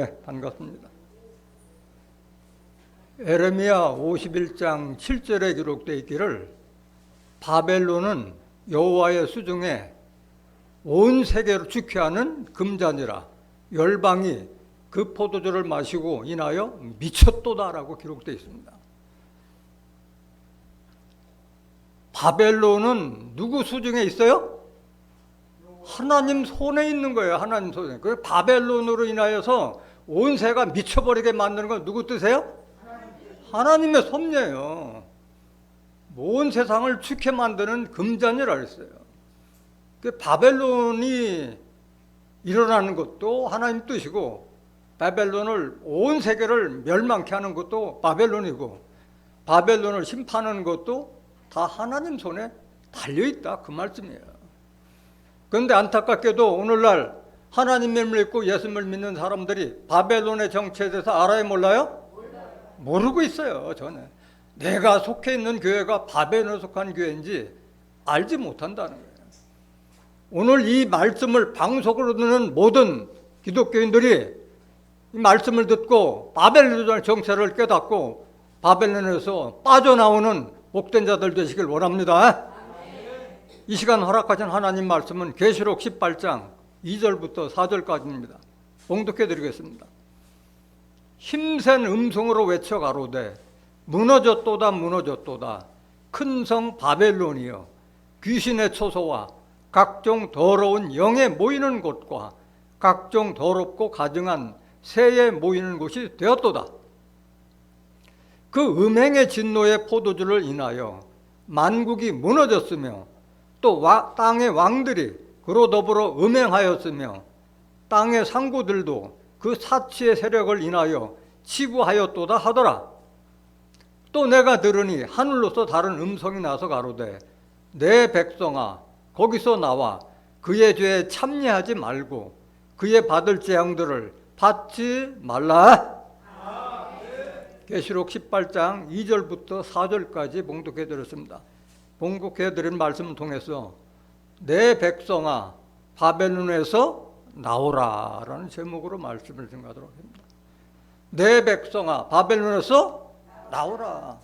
네, 반갑습니다. 에레미야 51장 7절에 기록되어 있기를 바벨론은 여호와의 수중에 온 세계를 주쾌하는 금잔이라 열방이 그 포도주를 마시고 인하여 미쳤도다라고 기록되어 있습니다. 바벨론은 누구 수중에 있어요? 하나님 손에 있는 거예요. 하나님 손에. 그 바벨론으로 인하여서 온 세계가 미쳐버리게 만드는 건 누구 뜻이에요? 하나님의 섭리예요. 온 세상을 죽게 만드는 금잔이라 그랬어요. 그 바벨론이 일어나는 것도 하나님 뜻이고, 바벨론을 온 세계를 멸망케 하는 것도 바벨론이고, 바벨론을 심판하는 것도 다 하나님 손에 달려있다, 그 말씀이에요. 그런데 안타깝게도 오늘날 하나님을 믿고 예수님을 믿는 사람들이 바벨론의 정체에 대해서 알아요, 몰라요? 모르고 있어요. 저는 내가 속해 있는 교회가 바벨론에 속한 교회인지 알지 못한다는 거예요. 오늘 이 말씀을 방송으로 듣는 모든 기독교인들이 이 말씀을 듣고 바벨론의 정체를 깨닫고 바벨론에서 빠져나오는 복된 자들 되시길 원합니다. 이 시간 허락하신 하나님 말씀은 계시록 18장 2절부터 4절까지입니다. 봉독해 드리겠습니다. 힘센 음성으로 외쳐 가로되 무너졌도다 무너졌도다 큰 성 바벨론이여 귀신의 초소와 각종 더러운 영에 모이는 곳과 각종 더럽고 가증한 새에 모이는 곳이 되었도다. 그 음행의 진노의 포도주를 인하여 만국이 무너졌으며 또 땅의 왕들이 그로 더불어 음행하였으며 땅의 상구들도 그 사치의 세력을 인하여 치부하였도다 하더라. 또 내가 들으니 하늘로서 다른 음성이 나서 가로되 내 백성아 거기서 나와 그의 죄에 참여하지 말고 그의 받을 재앙들을 받지 말라. 계시록 18장 2절부터 4절까지 봉독해 드렸습니다. 봉독해 드린 말씀을 통해서 내 백성아 바벨론에서 나오라 라는 제목으로 말씀을 증가하도록 합니다. 내 백성아 바벨론에서 나오라.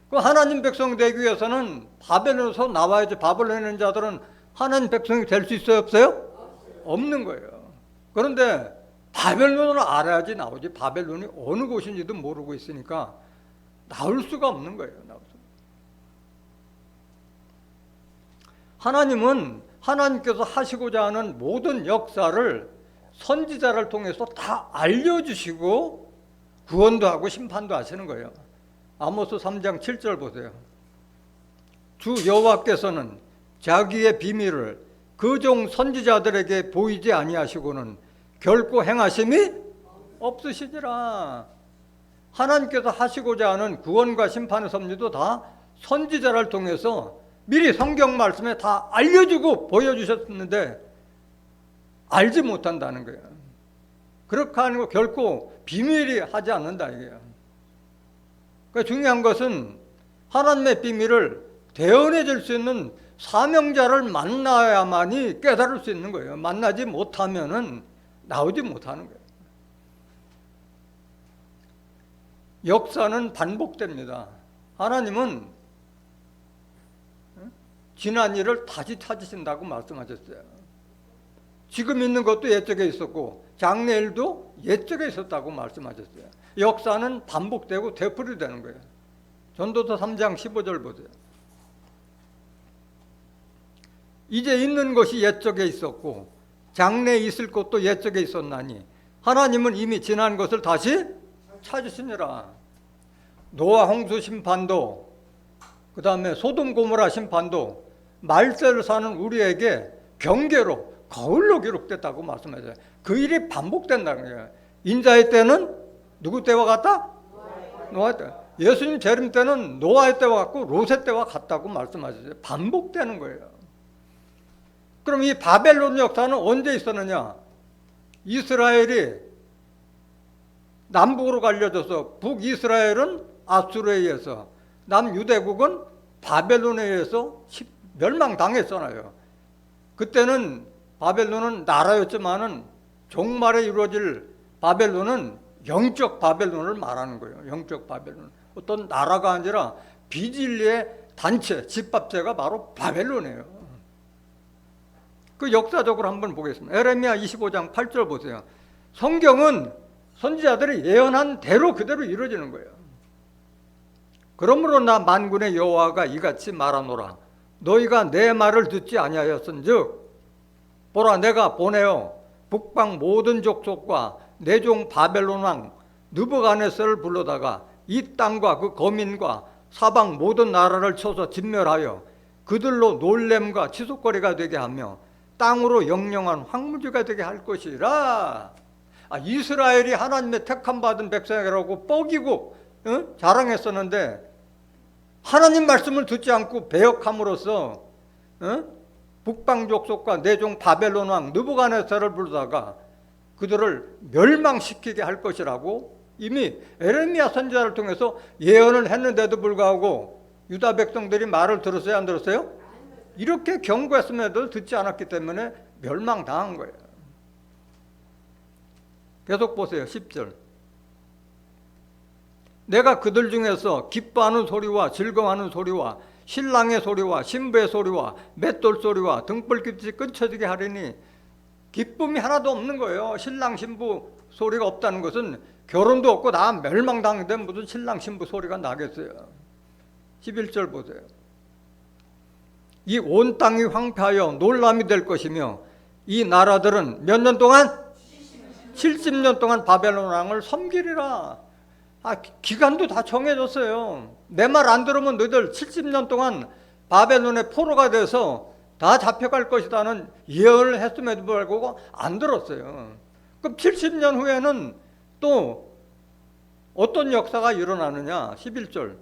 그 하나님 백성 되기 위해서는 바벨론에서 나와야지. 바벨론에 있는 자들은 하나님 백성이 될 수 있어요, 없어요? 없는 거예요. 그런데 바벨론을 알아야지 나오지. 바벨론이 어느 곳인지도 모르고 있으니까 나올 수가 없는 거예요. 나올 수가. 하나님은 하나님께서 하시고자 하는 모든 역사를 선지자를 통해서 다 알려주시고 구원도 하고 심판도 하시는 거예요. 아모스 3장 7절 보세요. 주 여호와께서는 자기의 비밀을 그 종 선지자들에게 보이지 아니하시고는 결코 행하심이 없으시니라. 하나님께서 하시고자 하는 구원과 심판의 섭리도 다 선지자를 통해서 미리 성경 말씀에 다 알려주고 보여주셨는데 알지 못한다는 거예요. 그렇게 하는 거 결코 비밀이 하지 않는다 이게요. 그러니까 중요한 것은 하나님의 비밀을 대언해 줄 수 있는 사명자를 만나야만이 깨달을 수 있는 거예요. 만나지 못하면은 나오지 못하는 거예요. 역사는 반복됩니다. 하나님은 지난 일을 다시 찾으신다고 말씀하셨어요. 지금 있는 것도 옛적에 있었고 장래일도 옛적에 있었다고 말씀하셨어요. 역사는 반복되고 되풀이되는 거예요. 전도서 3장 15절 보세요. 이제 있는 것이 옛적에 있었고 장래에 있을 것도 옛적에 있었나니 하나님은 이미 지난 것을 다시 찾으시니라. 노아 홍수 심판도 그 다음에 소돔 고모라 심판도 말세를 사는 우리에게 경계로 거울로 기록됐다고 말씀하셔요. 그 일이 반복된다는 거예요. 인자의 때는 누구 때와 같다? 노아의 때. 예수님 재림 때는 노아의 때와 같고 롯의 때와 같다고 말씀하셨어요. 반복되는 거예요. 그럼 이 바벨론 역사는 언제 있었느냐? 이스라엘이 남북으로 갈려져서 북이스라엘은 아수르에 의해서, 남유대국은 바벨론에 의해서 멸망당했잖아요. 그때는 바벨론은 나라였지만은 종말에 이루어질 바벨론은 영적 바벨론을 말하는 거예요. 영적 바벨론. 어떤 나라가 아니라 비진리의 단체, 집합체가 바로 바벨론이에요. 그 역사적으로 한번 보겠습니다. 에레미야 25장 8절 보세요. 성경은 선지자들이 예언한 대로 그대로 이루어지는 거예요. 그러므로 나 만군의 여호와가 이같이 말하노라. 너희가 내 말을 듣지 아니하였은즉 보라 내가 보내어 북방 모든 족속과 내 종 바벨론 왕 느부갓네살을 불러다가 이 땅과 그 거민과 사방 모든 나라를 쳐서 진멸하여 그들로 놀램과 치솟거리가 되게 하며 땅으로 영영한 황무지가 되게 할 것이라. 이스라엘이 하나님의 택함 받은 백성이라고 뻐기고 자랑했었는데 하나님 말씀을 듣지 않고 배역함으로써 북방 족속과 내 종 바벨론 왕 느부갓네살을 부르다가 그들을 멸망시키게 할 것이라고 이미 에레미야 선지자를 통해서 예언을 했는데도 불구하고 유다 백성들이 말을 들었어요, 안 들었어요? 이렇게 경고했음에도 듣지 않았기 때문에 멸망당한 거예요. 계속 보세요. 10절. 내가 그들 중에서 기뻐하는 소리와 즐거워하는 소리와 신랑의 소리와 신부의 소리와 맷돌 소리와 등불깃이 끊쳐지게 하리니 기쁨이 하나도 없는 거예요. 신랑 신부 소리가 없다는 것은 결혼도 없고 다 멸망당했는데 무슨 신랑 신부 소리가 나겠어요. 11절 보세요. 이 온 땅이 황폐하여 놀람이 될 것이며 이 나라들은 몇 년 동안? 70년 동안 바벨론 왕을 섬기리라. 기간도 다 정해졌어요. 내 말 안 들으면 너희들 70년 동안 바벨론의 포로가 돼서 다 잡혀갈 것이라는 예언을 했음에도 불구하고 안 들었어요. 그럼 70년 후에는 또 어떤 역사가 일어나느냐? 11절.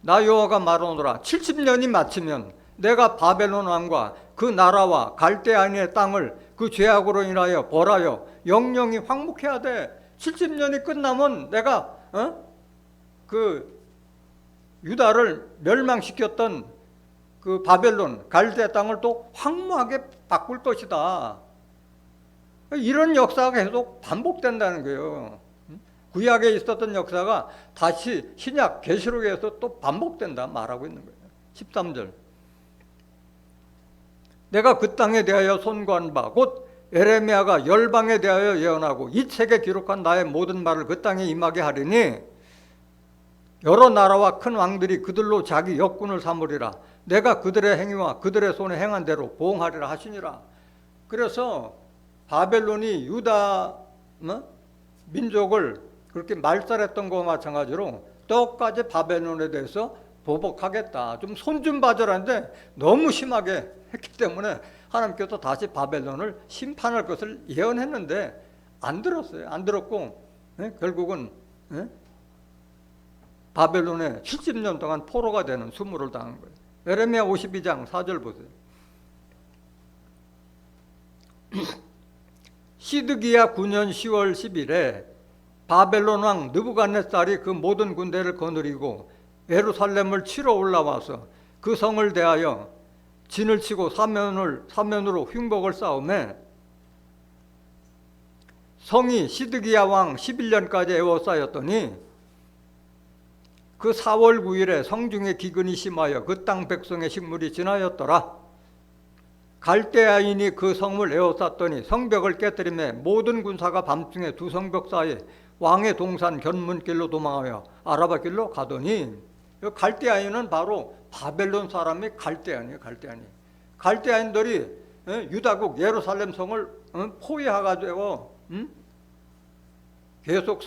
나 여호와가 말하노라. 70년이 마치면 내가 바벨론 왕과 그 나라와 갈대아인의 땅을 그 죄악으로 인하여 벌하여 영영이 황무케 돼. 70년이 끝나면 내가 그 유다를 멸망시켰던 그 바벨론 갈대 땅을 또 황무하게 바꿀 것이다. 이런 역사가 계속 반복된다는 거예요. 구약에 있었던 역사가 다시 신약 계시록에서 또 반복된다 말하고 있는 거예요. 13절. 내가 그 땅에 대하여 선고한 바 곧 에레미야가 열방에 대하여 예언하고 이 책에 기록한 나의 모든 말을 그 땅에 임하게 하리니 여러 나라와 큰 왕들이 그들로 자기 역군을 삼으리라. 내가 그들의 행위와 그들의 손에 행한 대로 보응하리라 하시니라. 그래서 바벨론이 유다 민족을 그렇게 말살했던 것과 마찬가지로 똑같이 바벨론에 대해서 보복하겠다. 좀 손 좀 봐줘라는데 너무 심하게 했기 때문에 하나님께서 다시 바벨론을 심판할 것을 예언했는데 안 들었어요. 안 들었고 결국은 바벨론에 70년 동안 포로가 되는 수모를 당한 거예요. 에레미야 52장 4절 보세요. 시드기야 9년 10월 10일에 바벨론 왕 느부갓네살이 그 모든 군대를 거느리고 예루살렘을 치러 올라와서 그 성을 대하여 진을 치고 사면으로 흉복을 쌓음에 성이 시드기야 왕 11년까지 에워싸였더니 그 4월 9일에 성중에 기근이 심하여 그 땅 백성의 식물이 지나였더라. 갈대아인이 그 성을 에워쌌더니 성벽을 깨뜨리며 모든 군사가 밤중에 두 성벽 사이에 왕의 동산 견문길로 도망하여 아라바 길로 가더니 갈대아인은 바로 바벨론 사람이 갈대아인이에요. 갈대아인들이 유다국 예루살렘 성을 포위해가지고 계속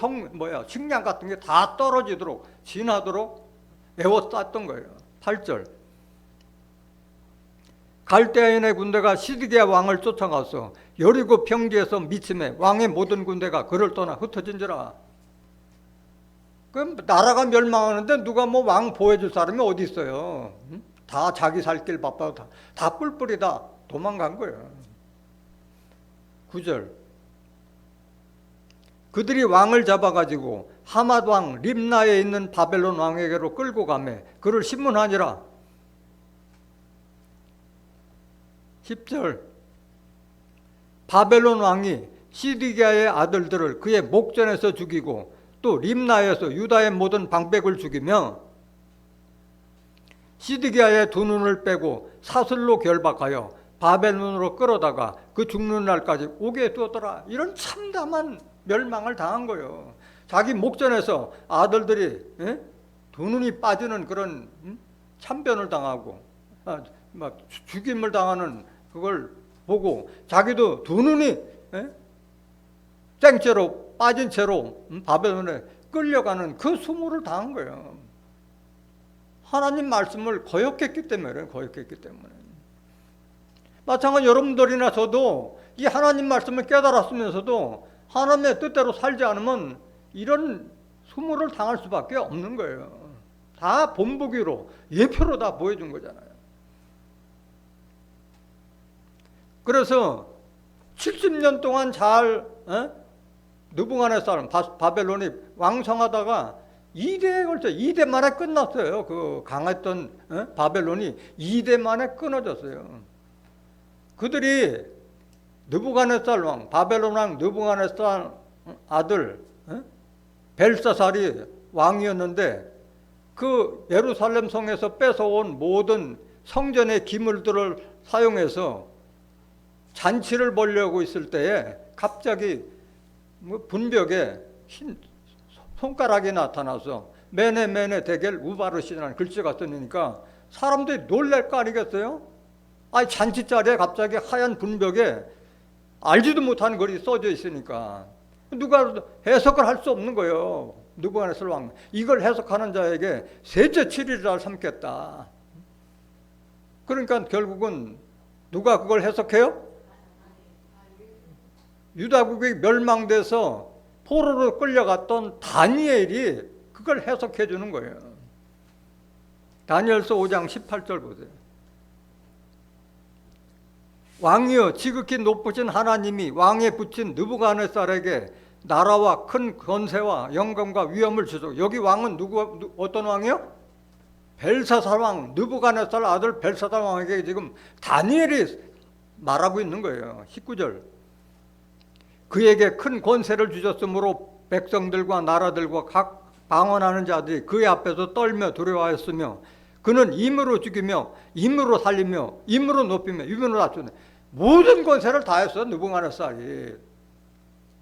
식량 같은 게 다 떨어지도록 진하도록 에워쌌던 거예요. 8절. 갈대아인의 군대가 시드기야 왕을 쫓아가서 여리고 평지에서 미침해 왕의 모든 군대가 그를 떠나 흩어진지라. 그럼 나라가 멸망하는데 누가 왕 보호해줄 사람이 어디 있어요? 다 자기 살 길 바빠서 다 뿔뿔이다 도망간 거예요. 9절. 그들이 왕을 잡아가지고 하맛 왕 림나에 있는 바벨론 왕에게로 끌고 가매 그를 신문하니라. 10절. 바벨론 왕이 시드기야의 아들들을 그의 목전에서 죽이고 또 림나에서 유다의 모든 방백을 죽이며 시드기야의 두 눈을 빼고 사슬로 결박하여 바벨론으로 끌어다가 그 죽는 날까지 오게 두었더라. 이런 참담한 멸망을 당한 거예요. 자기 목전에서 아들들이 두 눈이 빠지는 그런 참변을 당하고 막 죽임을 당하는 그걸 보고 자기도 두 눈이 땡째로 빠진 채로 바벨론에 끌려가는 그 수모를 당한 거예요. 하나님 말씀을 거역했기 때문에. 마찬가지 여러분들이나 저도 이 하나님 말씀을 깨달았으면서도 하나님의 뜻대로 살지 않으면 이런 수모를 당할 수밖에 없는 거예요. 다 본보기로 예표로 다 보여준 거잖아요. 그래서 70년 동안 잘 느부갓네살 바벨론이 왕성하다가 2대에 걸쳐 2대 만에 끝났어요. 그 강했던 바벨론이 2대 만에 끊어졌어요. 그들이 느부갓네살 왕, 바벨론 왕 느부갓네살 아들 벨사살이 왕이었는데 그 예루살렘 성에서 뺏어온 모든 성전의 기물들을 사용해서 잔치를 벌려고 있을 때에 갑자기 분벽에 흰 손가락이 나타나서 메네 데겔 우바르시라는 글자가 뜨니까 사람들이 놀랄 거 아니겠어요? 아니 잔치 자리에 갑자기 하얀 분벽에 알지도 못한 글이 써져 있으니까 누가 해석을 할 수 없는 거예요. 느부갓네살 왕 이걸 해석하는 자에게 셋째 7일을 삼겠다. 그러니까 결국은 누가 그걸 해석해요? 유다국이 멸망돼서 포로로 끌려갔던 다니엘이 그걸 해석해 주는 거예요. 다니엘서 5장 18절 보세요. 왕이여 지극히 높으신 하나님이 왕에 붙인 느부갓네살에게 나라와 큰 권세와 영광과 위엄을 주소서. 여기 왕은 어떤 왕이요? 벨사살 왕, 느부갓네살 아들 벨사살 왕에게 지금 다니엘이 말하고 있는 거예요. 19절. 그에게 큰 권세를 주셨으므로 백성들과 나라들과 각 방언하는 자들이 그의 앞에서 떨며 두려워하였으며 그는 임으로 죽이며 임으로 살리며 임으로 높이며 임으로 낮추며 모든 권세를 다했어. 느부갓네살이.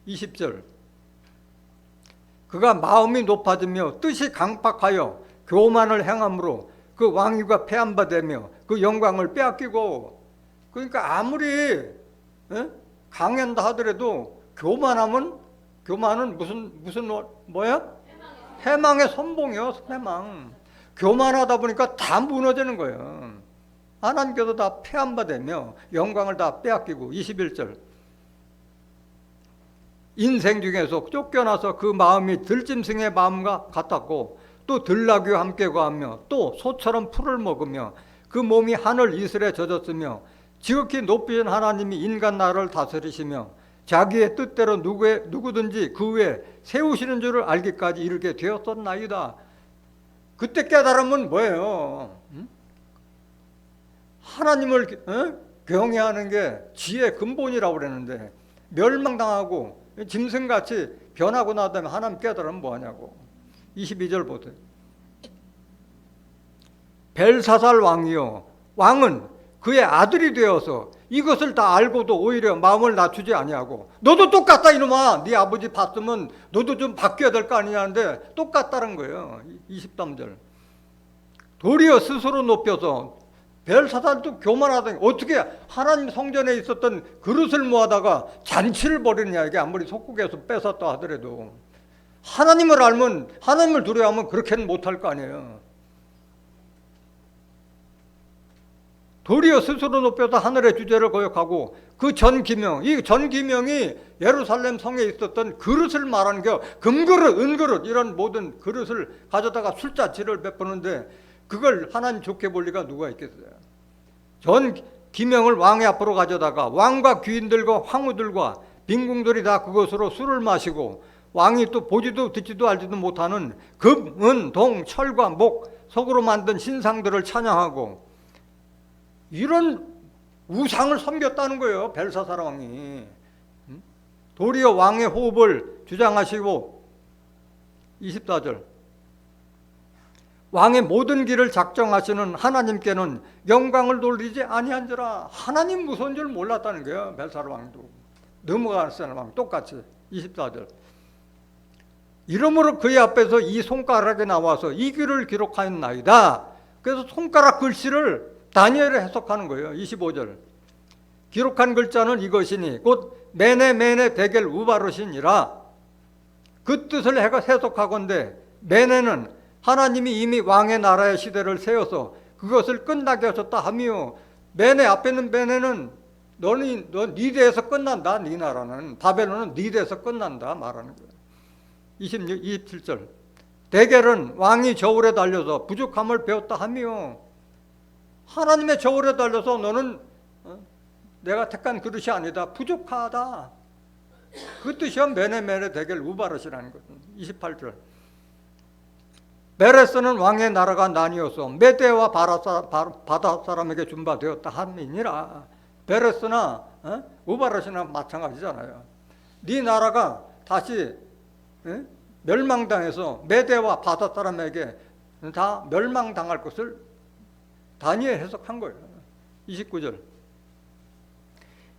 20절. 그가 마음이 높아지며 뜻이 강팍하여 교만을 행함으로 그 왕위가 폐한바되며 그 영광을 빼앗기고. 그러니까 아무리 강한다 하더라도 교만은 무슨 뭐야? 해망의 선봉이요. 해망. 교만하다 보니까 다 무너지는 거예요. 하나님께서 다 폐한바되며 영광을 다 빼앗기고. 21절. 인생 중에서 쫓겨나서 그 마음이 들짐승의 마음과 같았고 또 들나귀와 함께 거하며 또 소처럼 풀을 먹으며 그 몸이 하늘 이슬에 젖었으며 지극히 높으신 하나님이 인간 나라를 다스리시며 자기의 뜻대로 누구든지 그 위에 세우시는 줄을 알기까지 이르게 되었었나이다. 그때 깨달으면 뭐예요? 하나님을 경외하는 게 지혜의 근본이라고 그랬는데 멸망당하고 짐승같이 변하고 나다면 하나님 깨달으면 뭐하냐고. 22절 보세요. 벨사살 왕이요 왕은 그의 아들이 되어서 이것을 다 알고도 오히려 마음을 낮추지 아니하고 너도 똑같다 이놈아. 네 아버지 봤으면 너도 좀 바뀌어야 될 거 아니냐는데 똑같다는 거예요. 23절. 도리어 스스로 높여서 벨사살도 교만하더니 어떻게 하나님 성전에 있었던 그릇을 모아다가 잔치를 벌이느냐. 이게 아무리 속국에서 뺏었다 하더라도 하나님을 알면 하나님을 두려워하면 그렇게는 못할 거 아니에요. 도리어 스스로 높여서 하늘의 주제를 거역하고 그 전기명, 이 전기명이 예루살렘 성에 있었던 그릇을 말하는 게 금그릇, 은그릇 이런 모든 그릇을 가져다가 술자치를 베푸는데 그걸 하나님 좋게 볼 리가 누가 있겠어요. 전 기명을 왕의 앞으로 가져다가 왕과 귀인들과 황후들과 빈궁들이 다 그것으로 술을 마시고 왕이 또 보지도 듣지도 알지도 못하는 금, 은, 동, 철과 목, 석으로 만든 신상들을 찬양하고 이런 우상을 섬겼다는 거예요. 벨사살 왕이. 도리어 왕의 호흡을 주장하시고 24절 왕의 모든 길을 작정하시는 하나님께는 영광을 돌리지 아니한지라. 하나님 무서운 줄 몰랐다는 거예요. 벨사르 왕도 넘어가는 왕 똑같이. 24절 이러므로 그의 앞에서 이 손가락에 나와서 이 글을 기록하였나이다. 그래서 손가락 글씨를 다니엘이 해석하는 거예요. 25절 기록한 글자는 이것이니 곧 메네 데겔 우바르시니라. 그 뜻을 해석하건대 메네는 하나님이 이미 왕의 나라의 시대를 세워서 그것을 끝나게 하셨다 하며, 메네 앞에 있는 메네는 네 대에서 끝난다. 네 나라는 바벨론은 네 대에서 끝난다 말하는 거예요. 27절 데겔은 왕이 저울에 달려서 부족함을 배웠다 하며, 하나님의 저울에 달려서 너는 내가 택한 그릇이 아니다. 부족하다. 그 뜻이야 메네 데겔 우바르시라는 거죠. 28절 메레스는 왕의 나라가 나뉘어서 메대와 바다 사람에게 준바되었다 함이니라. 베레스나 우바르시나 마찬가지잖아요. 네 나라가 다시 멸망당해서 메대와 바다 사람에게 다 멸망당할 것을 다니엘 해석한 거예요. 29절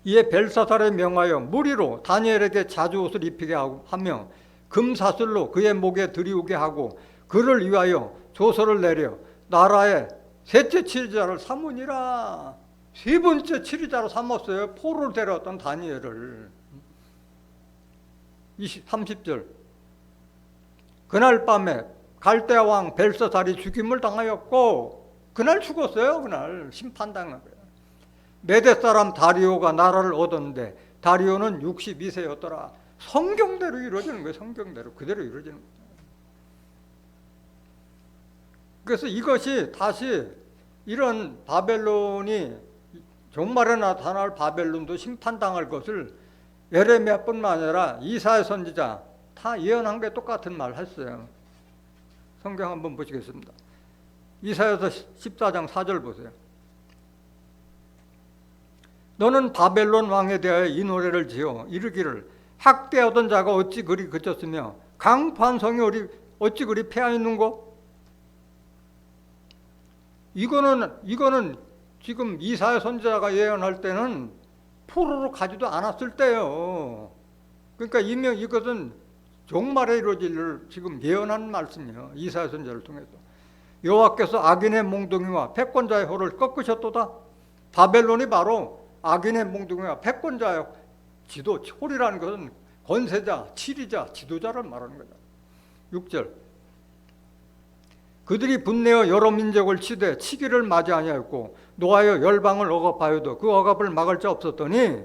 이에 벨사살에 명하여 무리로 다니엘에게 자주 옷을 입히게 하며 금사슬로 그의 목에 들이우게 하고 그를 위하여 조서를 내려 나라의 셋째 치리자를 삼으니라. 세 번째 치리자로 삼았어요. 포로로 데려왔던 다니엘을. 30절 그날 밤에 갈대아 왕 벨사살이 죽임을 당하였고, 그날 죽었어요. 그날 심판당한 거예요. 메대 사람 다리오가 나라를 얻었는데 다리오는 62세였더라. 성경대로 이루어지는 거예요. 성경대로 그대로 이루어지는 거예요. 그래서 이것이 다시 이런 바벨론이 종말에 나타날 바벨론도 심판당할 것을 예레미야뿐만 아니라 이사야 선지자 다 예언한 게 똑같은 말 했어요. 성경 한번 보시겠습니다. 이사야서 14장 4절 보세요. 너는 바벨론 왕에 대하여 이 노래를 지어 이르기를 학대하던 자가 어찌 그리 그쳤으며 강포한 성이 어찌 그리 패하였는고. 이거는 지금 이사야 선지자가 예언할 때는 포로로 가지도 않았을 때요. 그러니까 이것은 종말에 이루어질 일을 지금 예언한 말씀이에요. 이사야 선지자를 통해서. 여호와께서 악인의 몽둥이와 패권자의 홀을 꺾으셨도다. 바벨론이 바로 악인의 몽둥이와 패권자의 홀이라는 것은 권세자, 치리자, 지도자를 말하는 거다. 6절 그들이 분내어 여러 민족을 치되 치기를 맞이 아니하였고 노하여 열방을 억압하여도 그 억압을 막을 자 없었더니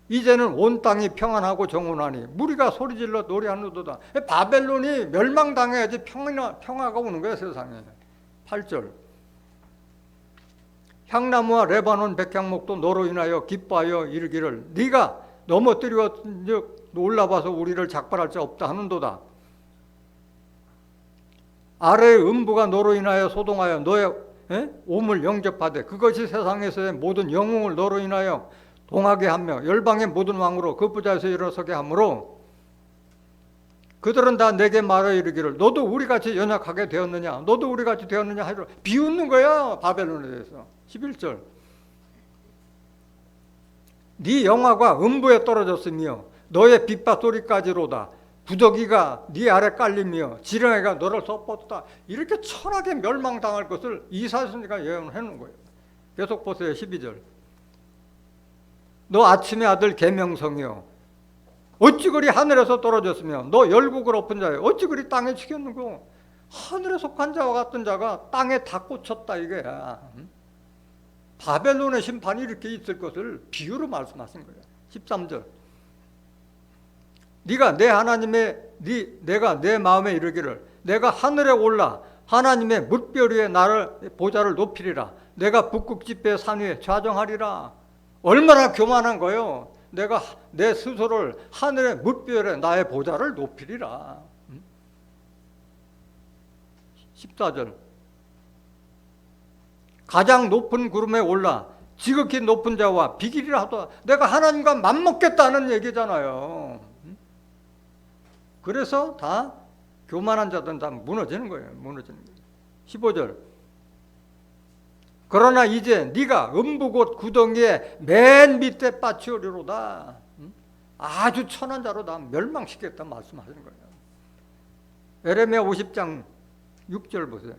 이제는 온 땅이 평안하고 정온하니 무리가 소리질러 노래하는도다. 바벨론이 멸망당해야지 평화가 오는 거야 세상에. 8절 향나무와 레바논 백향목도 너로 인하여 기뻐하여 이르기를 네가 넘어뜨렸은즉 놀라봐서 우리를 작발할 자 없다 하는도다. 아래의 음부가 너로 인하여 소동하여 너의 옴을 영접하되 그것이 세상에서의 모든 영웅을 너로 인하여 동하게 하며 열방의 모든 왕으로 그 부자에서 일어서게 하므로 그들은 다 내게 말하여 이르기를 너도 우리같이 연약하게 되었느냐 너도 우리같이 되었느냐 하여 비웃는 거야 바벨론에 대해서. 11절 네 영화가 음부에 떨어졌으며 너의 빗바소리까지로다. 부더기가 네 아래 깔리며 지렁이가 너를 덮었다. 이렇게 천하게 멸망당할 것을 이사야 선지자가 예언을 해놓은 거예요. 계속 보세요. 12절 너 아침의 아들 계명성이여 어찌 그리 하늘에서 떨어졌으며 너 열국을 엎은 자여 어찌 그리 땅에 치겠는고. 하늘에 속한 자와 같은 자가 땅에 다 꽂혔다 이거야. 바벨론의 심판이 이렇게 있을 것을 비유로 말씀하신 거예요. 13절 네가 내 하나님의 내가 내 마음에 이르기를 내가 하늘에 올라 하나님의 뭇별 위에 나를 보좌를 높이리라. 내가 북극 지폐 산 위에 좌정하리라. 얼마나 교만한 거예요. 내가 내 스스로를 하늘의 뭇별에 나의 보좌를 높이리라. 14절 가장 높은 구름에 올라 지극히 높은 자와 비길이라 하도 내가 하나님과 맞먹겠다는 얘기잖아요. 그래서 다 교만한 자들은 다 무너지는 거예요. 무너지는 거예요. 15절. 그러나 이제 네가 음부 곧 구덩이에 맨 밑에 빠치우리로다. 아주 천한 자로 다 멸망시켰다 말씀하시는 거예요. 에레미야 50장 6절 보세요.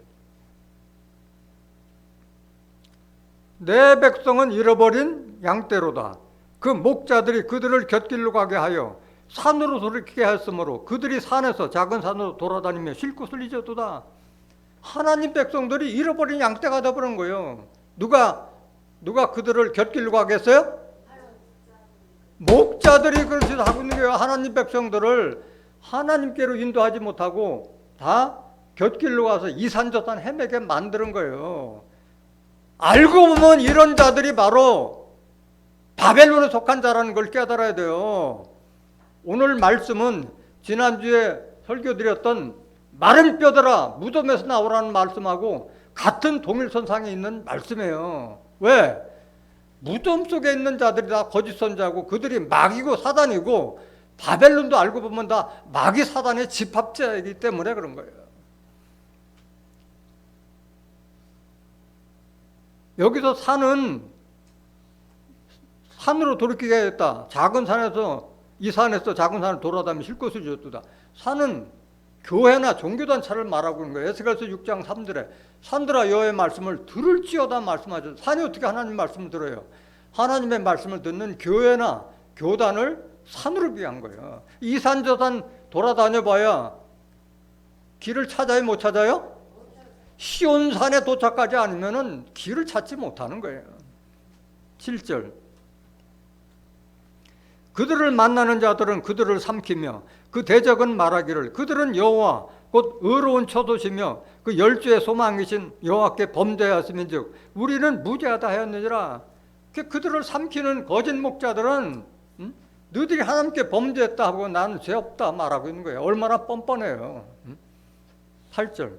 내 백성은 잃어버린 양떼로다. 그 목자들이 그들을 곁길로 가게 하여 산으로 돌이키게 하였으므로 그들이 산에서 작은 산으로 돌아다니며 쉴 곳을 잊었도다. 하나님 백성들이 잃어버린 양떼가 되어버린 거예요. 누가 그들을 곁길로 가게 했어요? 목자들이 그렇게 하고 있는 거예요. 하나님 백성들을 하나님께로 인도하지 못하고 다 곁길로 가서 이산저산 헤매게 만드는 거예요. 알고 보면 이런 자들이 바로 바벨론에 속한 자라는 걸 깨달아야 돼요. 오늘 말씀은 지난주에 설교드렸던 마른 뼈들아 무덤에서 나오라는 말씀하고 같은 동일선상에 있는 말씀이에요. 왜? 무덤 속에 있는 자들이 다 거짓 선자고 그들이 마귀고 사단이고 바벨론도 알고 보면 다 마귀 사단의 집합자이기 때문에 그런 거예요. 여기서 산으로 돌이키게 했다. 작은 산에서 이 산에서 작은 산을 돌아다니며 쉴 곳을 주었다. 산은 교회나 종교단체를 말하고 있는 거예요. 에스겔서 6장 3절에 산들아 여호와의 말씀을 들을지어다 말씀하셨어요. 산이 어떻게 하나님 말씀을 들어요? 하나님의 말씀을 듣는 교회나 교단을 산으로 비한 거예요. 이 산 저 산 돌아다녀 봐야 길을 찾아요, 못 찾아요? 시온산에 도착하지 않으면 길을 찾지 못하는 거예요. 7절. 그들을 만나는 자들은 그들을 삼키며 그 대적은 말하기를 그들은 여호와 곧 의로운 처도시며 그 열주의 소망이신 여호와께 범죄하였음인즉 우리는 무죄하다 하였느니라. 그들을 삼키는 거짓 목자들은 너희들이 하나님께 범죄했다 하고 나는 죄 없다 말하고 있는 거예요. 얼마나 뻔뻔해요. 8절.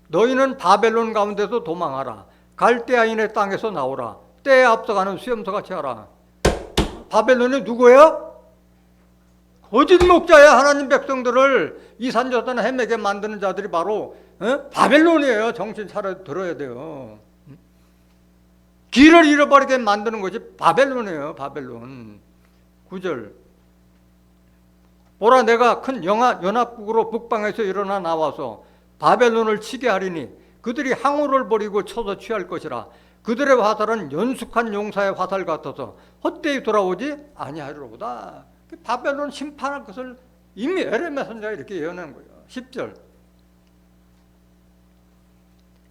너희는 바벨론 가운데서 도망하라. 갈대아인의 땅에서 나오라. 때에 앞서가는 수염소같이 하라. 바벨론이 누구예요? 거짓 목자야. 하나님 백성들을 이산저산 헤매게 만드는 자들이 바로 바벨론이에요. 정신 차려 들어야 돼요. 길을 잃어버리게 만드는 것이 바벨론이에요. 바벨론. 9절. 보라 내가 큰 연합국으로 북방에서 일어나 나와서 바벨론을 치게 하리니 그들이 항우를 버리고 쳐서 취할 것이라. 그들의 화살은 연숙한 용사의 화살 같아서 헛되이 돌아오지 아니하리로다. 바벨론 심판할 것을 이미 에레미야 선지자가 이렇게 예언한 거예요. 10절.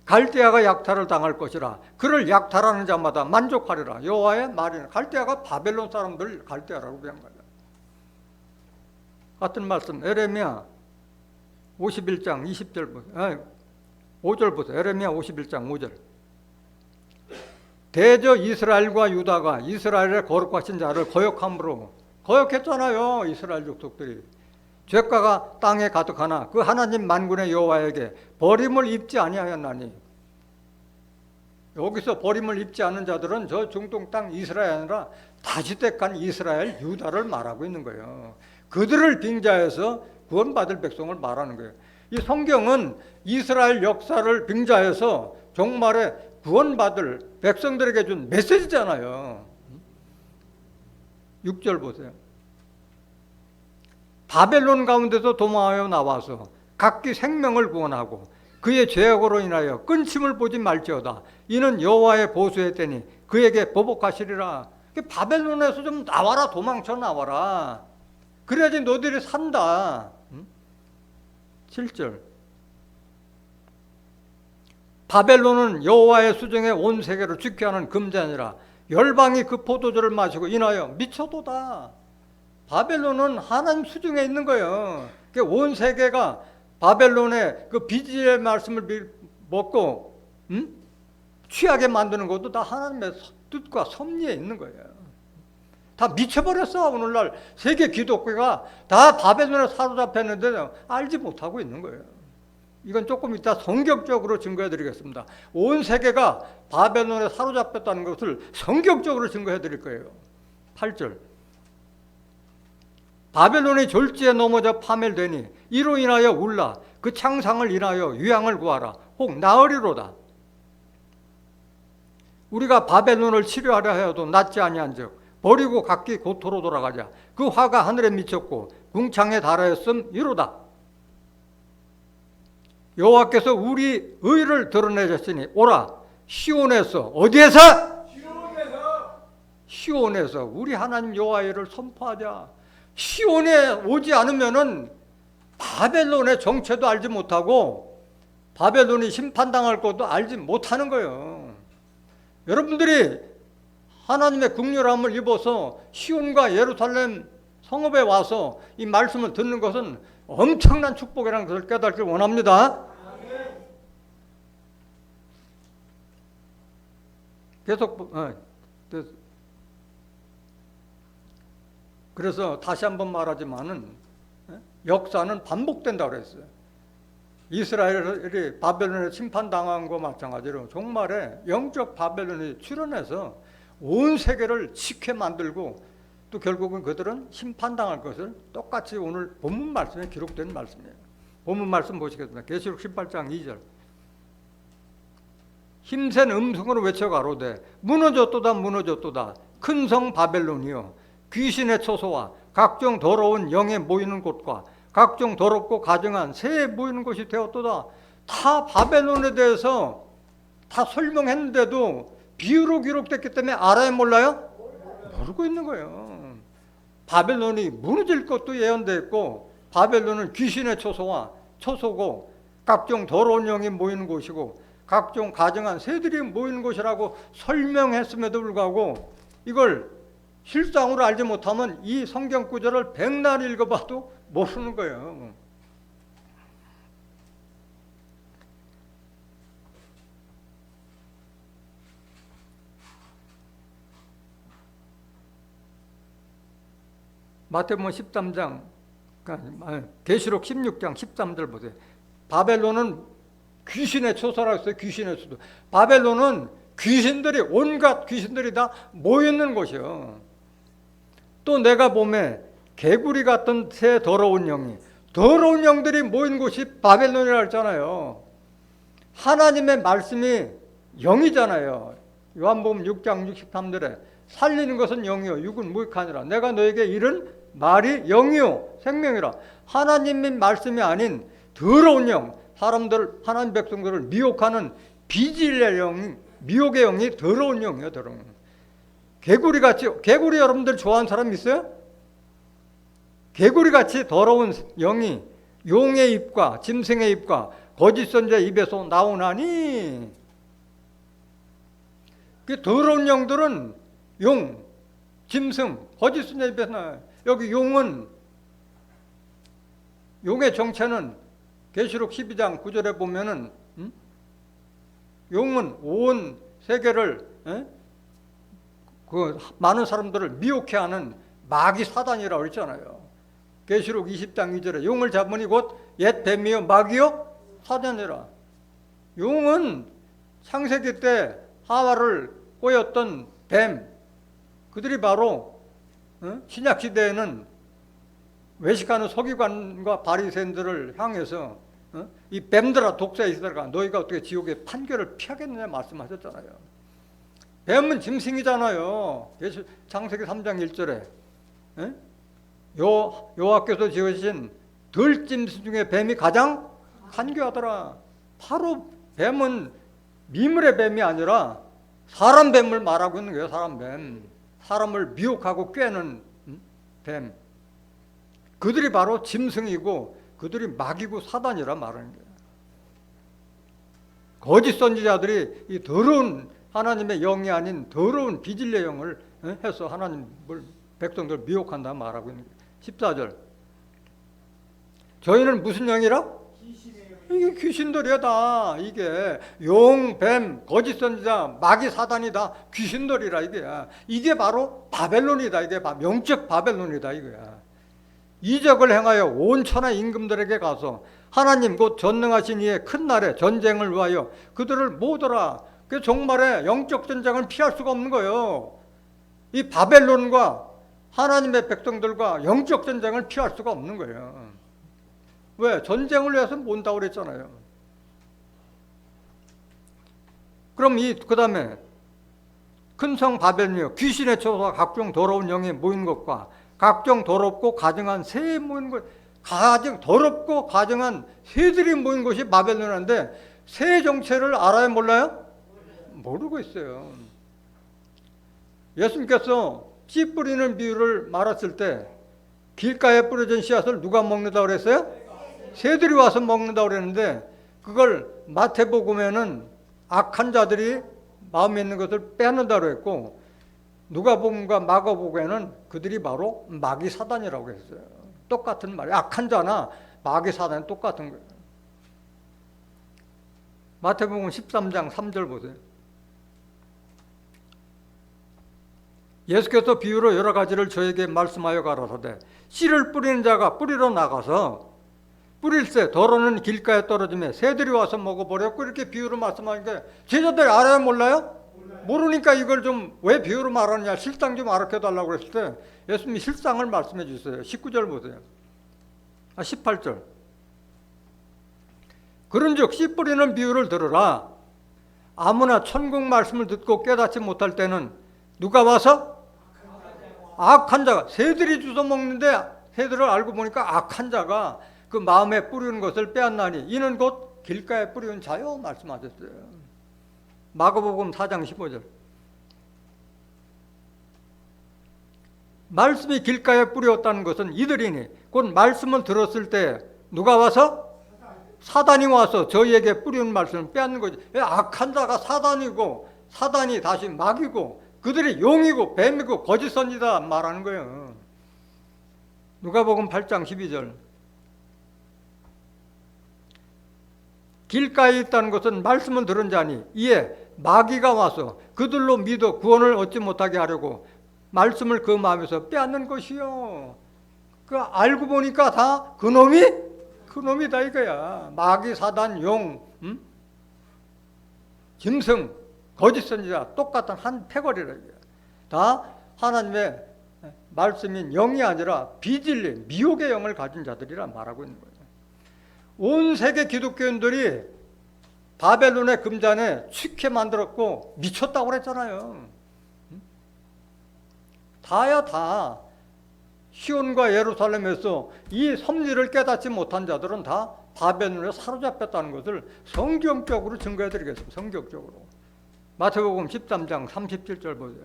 갈대아가 약탈을 당할 것이라. 그를 약탈하는 자마다 만족하리라. 여호와의 말이나. 갈대아가 바벨론 사람들 갈대아라고 부른 거예요. 같은 말씀 에레미야 51장 20절 보세요. 5절 보세요. 에레미야 51장 5절. 대저 이스라엘과 유다가 이스라엘의 거룩하신 자를 거역함으로 거역했잖아요. 이스라엘 족속들이. 죄가가 땅에 가득하나 그 하나님 만군의 여호와에게 버림을 입지 아니하였나니. 여기서 버림을 입지 않은 자들은 저 중동 땅 이스라엘이 아니라 다시대간 이스라엘 유다를 말하고 있는 거예요. 그들을 빙자해서 구원받을 백성을 말하는 거예요. 이 성경은 이스라엘 역사를 빙자해서 종말에 구원받을 백성들에게 준 메시지잖아요. 6절 보세요. 바벨론 가운데서 도망하여 나와서 각기 생명을 구원하고 그의 죄악으로 인하여 끊침을 보지 말지어다. 이는 여호와의 보수의 때니 그에게 보복하시리라. 바벨론에서 좀 나와라. 도망쳐 나와라. 그래야지 너희들이 산다. 7절. 바벨론은 여호와의 수정에 온 세계를 죽게 하는 금잔이라. 열방이 그 포도주를 마시고 인하여 미쳐도다. 바벨론은 하나님 수중에 있는 거예요. 온 세계가 바벨론의 그 비지의 말씀을 먹고 취하게 만드는 것도 다 하나님의 뜻과 섭리에 있는 거예요. 다 미쳐버렸어. 오늘날 세계 기독교가 다 바벨론에 사로잡혔는데 알지 못하고 있는 거예요. 이건 조금 이따 성경적으로 증거해 드리겠습니다. 온 세계가 바벨론에 사로잡혔다는 것을 성경적으로 증거해 드릴 거예요. 8절. 바벨론이 졸지에 넘어져 파멸되니 이로 인하여 울라. 그 창상을 인하여 유양을 구하라. 혹 나으리로다. 우리가 바벨론을 치료하려 하여도 낫지 아니한즉 버리고 각기 고토로 돌아가자. 그 화가 하늘에 미쳤고 궁창에 달하였음 이로다. 여호와께서 우리 의를 드러내셨으니 오라. 시온에서, 어디에서? 시온에서 우리 하나님 여호와의 일을 선포하자. 시온에 오지 않으면은 바벨론의 정체도 알지 못하고 바벨론이 심판당할 것도 알지 못하는 거예요. 여러분들이 하나님의 긍휼함을 입어서 시온과 예루살렘 성읍에 와서 이 말씀을 듣는 것은 엄청난 축복이라는 것을 깨닫길 원합니다. 계속 그래서 다시 한번 말하지만은 역사는 반복된다고 그랬어요. 이스라엘이 바벨론에 침판당한 것과 마찬가지로 종말에 영적 바벨론이 출현해서 온 세계를 지켜 만들고 또 결국은 그들은 심판당할 것을 똑같이 오늘 본문 말씀에 기록된 말씀이에요. 본문 말씀 보시겠습니다. 계시록 18장 2절. 힘센 음성으로 외쳐 가로되 무너졌도다 무너졌도다 큰 성 바벨론이여 귀신의 처소와 각종 더러운 영에 모이는 곳과 각종 더럽고 가증한 새에 모이는 곳이 되었도다. 다 바벨론에 대해서 다 설명했는데도 비유로 기록됐기 때문에 알아요 몰라요? 모르고 있는 거예요. 바벨론이 무너질 것도 예언되어 있고 바벨론은 귀신의 처소고 각종 더러운 영이 모이는 곳이고 각종 가증한 새들이 모이는 곳이라고 설명했음에도 불구하고 이걸 실상으로 알지 못하면 이 성경 구절을 백날 읽어봐도 모르는 거예요. 마태복음 13장, 계시록 16장 13절 보세요. 바벨론은 귀신의 처소라고 했어요. 귀신의 처소. 바벨론은 귀신들이, 온갖 귀신들이 다 모여있는 곳이에요. 또 내가 보매 개구리 같은 새 더러운 영들이 모인 곳이 바벨론이라고 했잖아요. 하나님의 말씀이 영이잖아요. 요한복음 6장 63절에 살리는 것은 영이요 육은 무익하니라. 내가 너에게 이른 말이 영이요 생명이라. 하나님의 말씀이 아닌 더러운 영, 하나님 백성들을 미혹하는 비질의 영, 미혹의 영이 더러운 영이에요. 더러운 영. 개구리 여러분들 좋아하는 사람 있어요? 개구리같이 더러운 영이 용의 입과 짐승의 입과 거짓 선지자의 입에서 나오나니, 그 더러운 영들은 용, 짐승, 거짓 선지자의 입에서 나와요. 여기 용의 정체는 계시록 12장 9절에 보면은 용은 온 세계를 그 많은 사람들을 미혹해 하는 마귀 사단이라고 했잖아요. 계시록 20장 2절에 용을 잡으니 곧 옛 뱀이요 마귀요 사단이라. 용은 창세기 때 하와를 꼬였던 뱀, 그들이 바로 신약 시대에는 외식하는 서기관과 바리새인들을 향해서 이 뱀들아 독사에 있으라 너희가 어떻게 지옥의 판결을 피하겠느냐 말씀하셨잖아요. 뱀은 짐승이잖아요. 창세기 3장 1절에 여호와께서 지으신 들짐승 중에 뱀이 가장 간교하더라. 바로 뱀은 미물의 뱀이 아니라 사람 뱀을 말하고 있는 거예요. 사람 뱀. 사람을 미혹하고 꿰는 뱀. 그들이 바로 짐승이고 그들이 마귀고 사단이라 말하는 거예요. 거짓 선지자들이 이 더러운 하나님의 영이 아닌 더러운 비질의 영을 해서 하나님을 백성들 미혹한다 말하고 있는 거예요. 14절. 저희는 무슨 영이라? 이게 귀신들이야 다. 이게 용, 뱀, 거짓 선지자, 마귀 사단이다. 귀신들이라 이게 바로 바벨론이다. 이게 영적 바벨론이다 이거야. 이적을 행하여 온 천하 임금들에게 가서 하나님 곧 전능하신 이의 큰 날에 전쟁을 위하여 그들을 모으더라. 그 종말에 영적 전쟁을 피할 수가 없는 거예요. 이 바벨론과 하나님의 백성들과 영적 전쟁을 피할 수가 없는 거예요. 왜? 전쟁을 위해서 모은다고 그랬잖아요. 그럼 그 다음에 큰 성 바벨론이요 귀신의 초소와 각종 더러운 영이 모인 것과 각종 더럽고 가증한 새 모인 것, 더럽고 가증한 새들이 모인 것이 바벨론인데 새 정체를 알아요, 몰라요? 모르고 있어요. 예수님께서 씨 뿌리는 비유를 말했을 때 길가에 뿌려진 씨앗을 누가 먹는다고 그랬어요? 새들이 와서 먹는다고 그랬는데 그걸 마태복음에는 악한 자들이 마음에 있는 것을 빼앗는다고 했고 누가복음과 마가복음에는 그들이 바로 마귀 사단이라고 했어요. 똑같은 말이에요. 악한 자나 마귀 사단이 똑같은 거예요. 마태복음 13장 3절 보세요. 예수께서 비유로 여러 가지를 저에게 말씀하여 가라사대 씨를 뿌리는 자가 뿌리러 나가서 뿌릴새 더러는 길가에 떨어지며 새들이 와서 먹어버렸고 이렇게 비유로 말씀하니까 제자들이 알아요, 몰라요? 모르니까 이걸 좀 왜 비유로 말하느냐 실상 좀 알아켜달라고 그랬을 때 예수님이 실상을 말씀해 주세요. 19절 보세요. 18절. 그런즉 씨 뿌리는 비유를 들으라. 아무나 천국 말씀을 듣고 깨닫지 못할 때는 누가 와서? 악한 자가. 새들이 주워 먹는데 새들을 알고 보니까 악한 자가 그 마음에 뿌리는 것을 빼앗나니 이는 곧 길가에 뿌리는 자요 말씀하셨어요. 마가복음 4장 15절. 말씀이 길가에 뿌렸다는 것은 이들이니 곧 말씀을 들었을 때 누가 와서? 사단이 와서 저희에게 뿌리는 말씀을 빼앗는 거지. 악한 자가 사단이고 사단이 다시 마귀고 그들이 용이고 뱀이고 거짓 선지자 말하는 거예요. 누가복음 8장 12절. 길가에 있다는 것은 말씀을 들은 자니 이에 마귀가 와서 그들로 믿어 구원을 얻지 못하게 하려고 말씀을 그 마음에서 빼앗는 것이요. 그 알고 보니까 다 그놈이다 이거야. 마귀, 사단, 용, 짐승, 거짓 선지자 똑같은 한 패거리라 이거야. 다 하나님의 말씀인 영이 아니라 비진리, 미혹의 영을 가진 자들이라 말하고 있는 거예요. 온 세계 기독교인들이 바벨론의 금잔에 취케 만들었고 미쳤다고 그랬잖아요. 다야 다. 시온과 예루살렘에서 이 섭리를 깨닫지 못한 자들은 다 바벨론에 사로잡혔다는 것을 성경적으로 증거해 드리겠습니다. 성경적으로. 마태복음 13장 37절 보세요.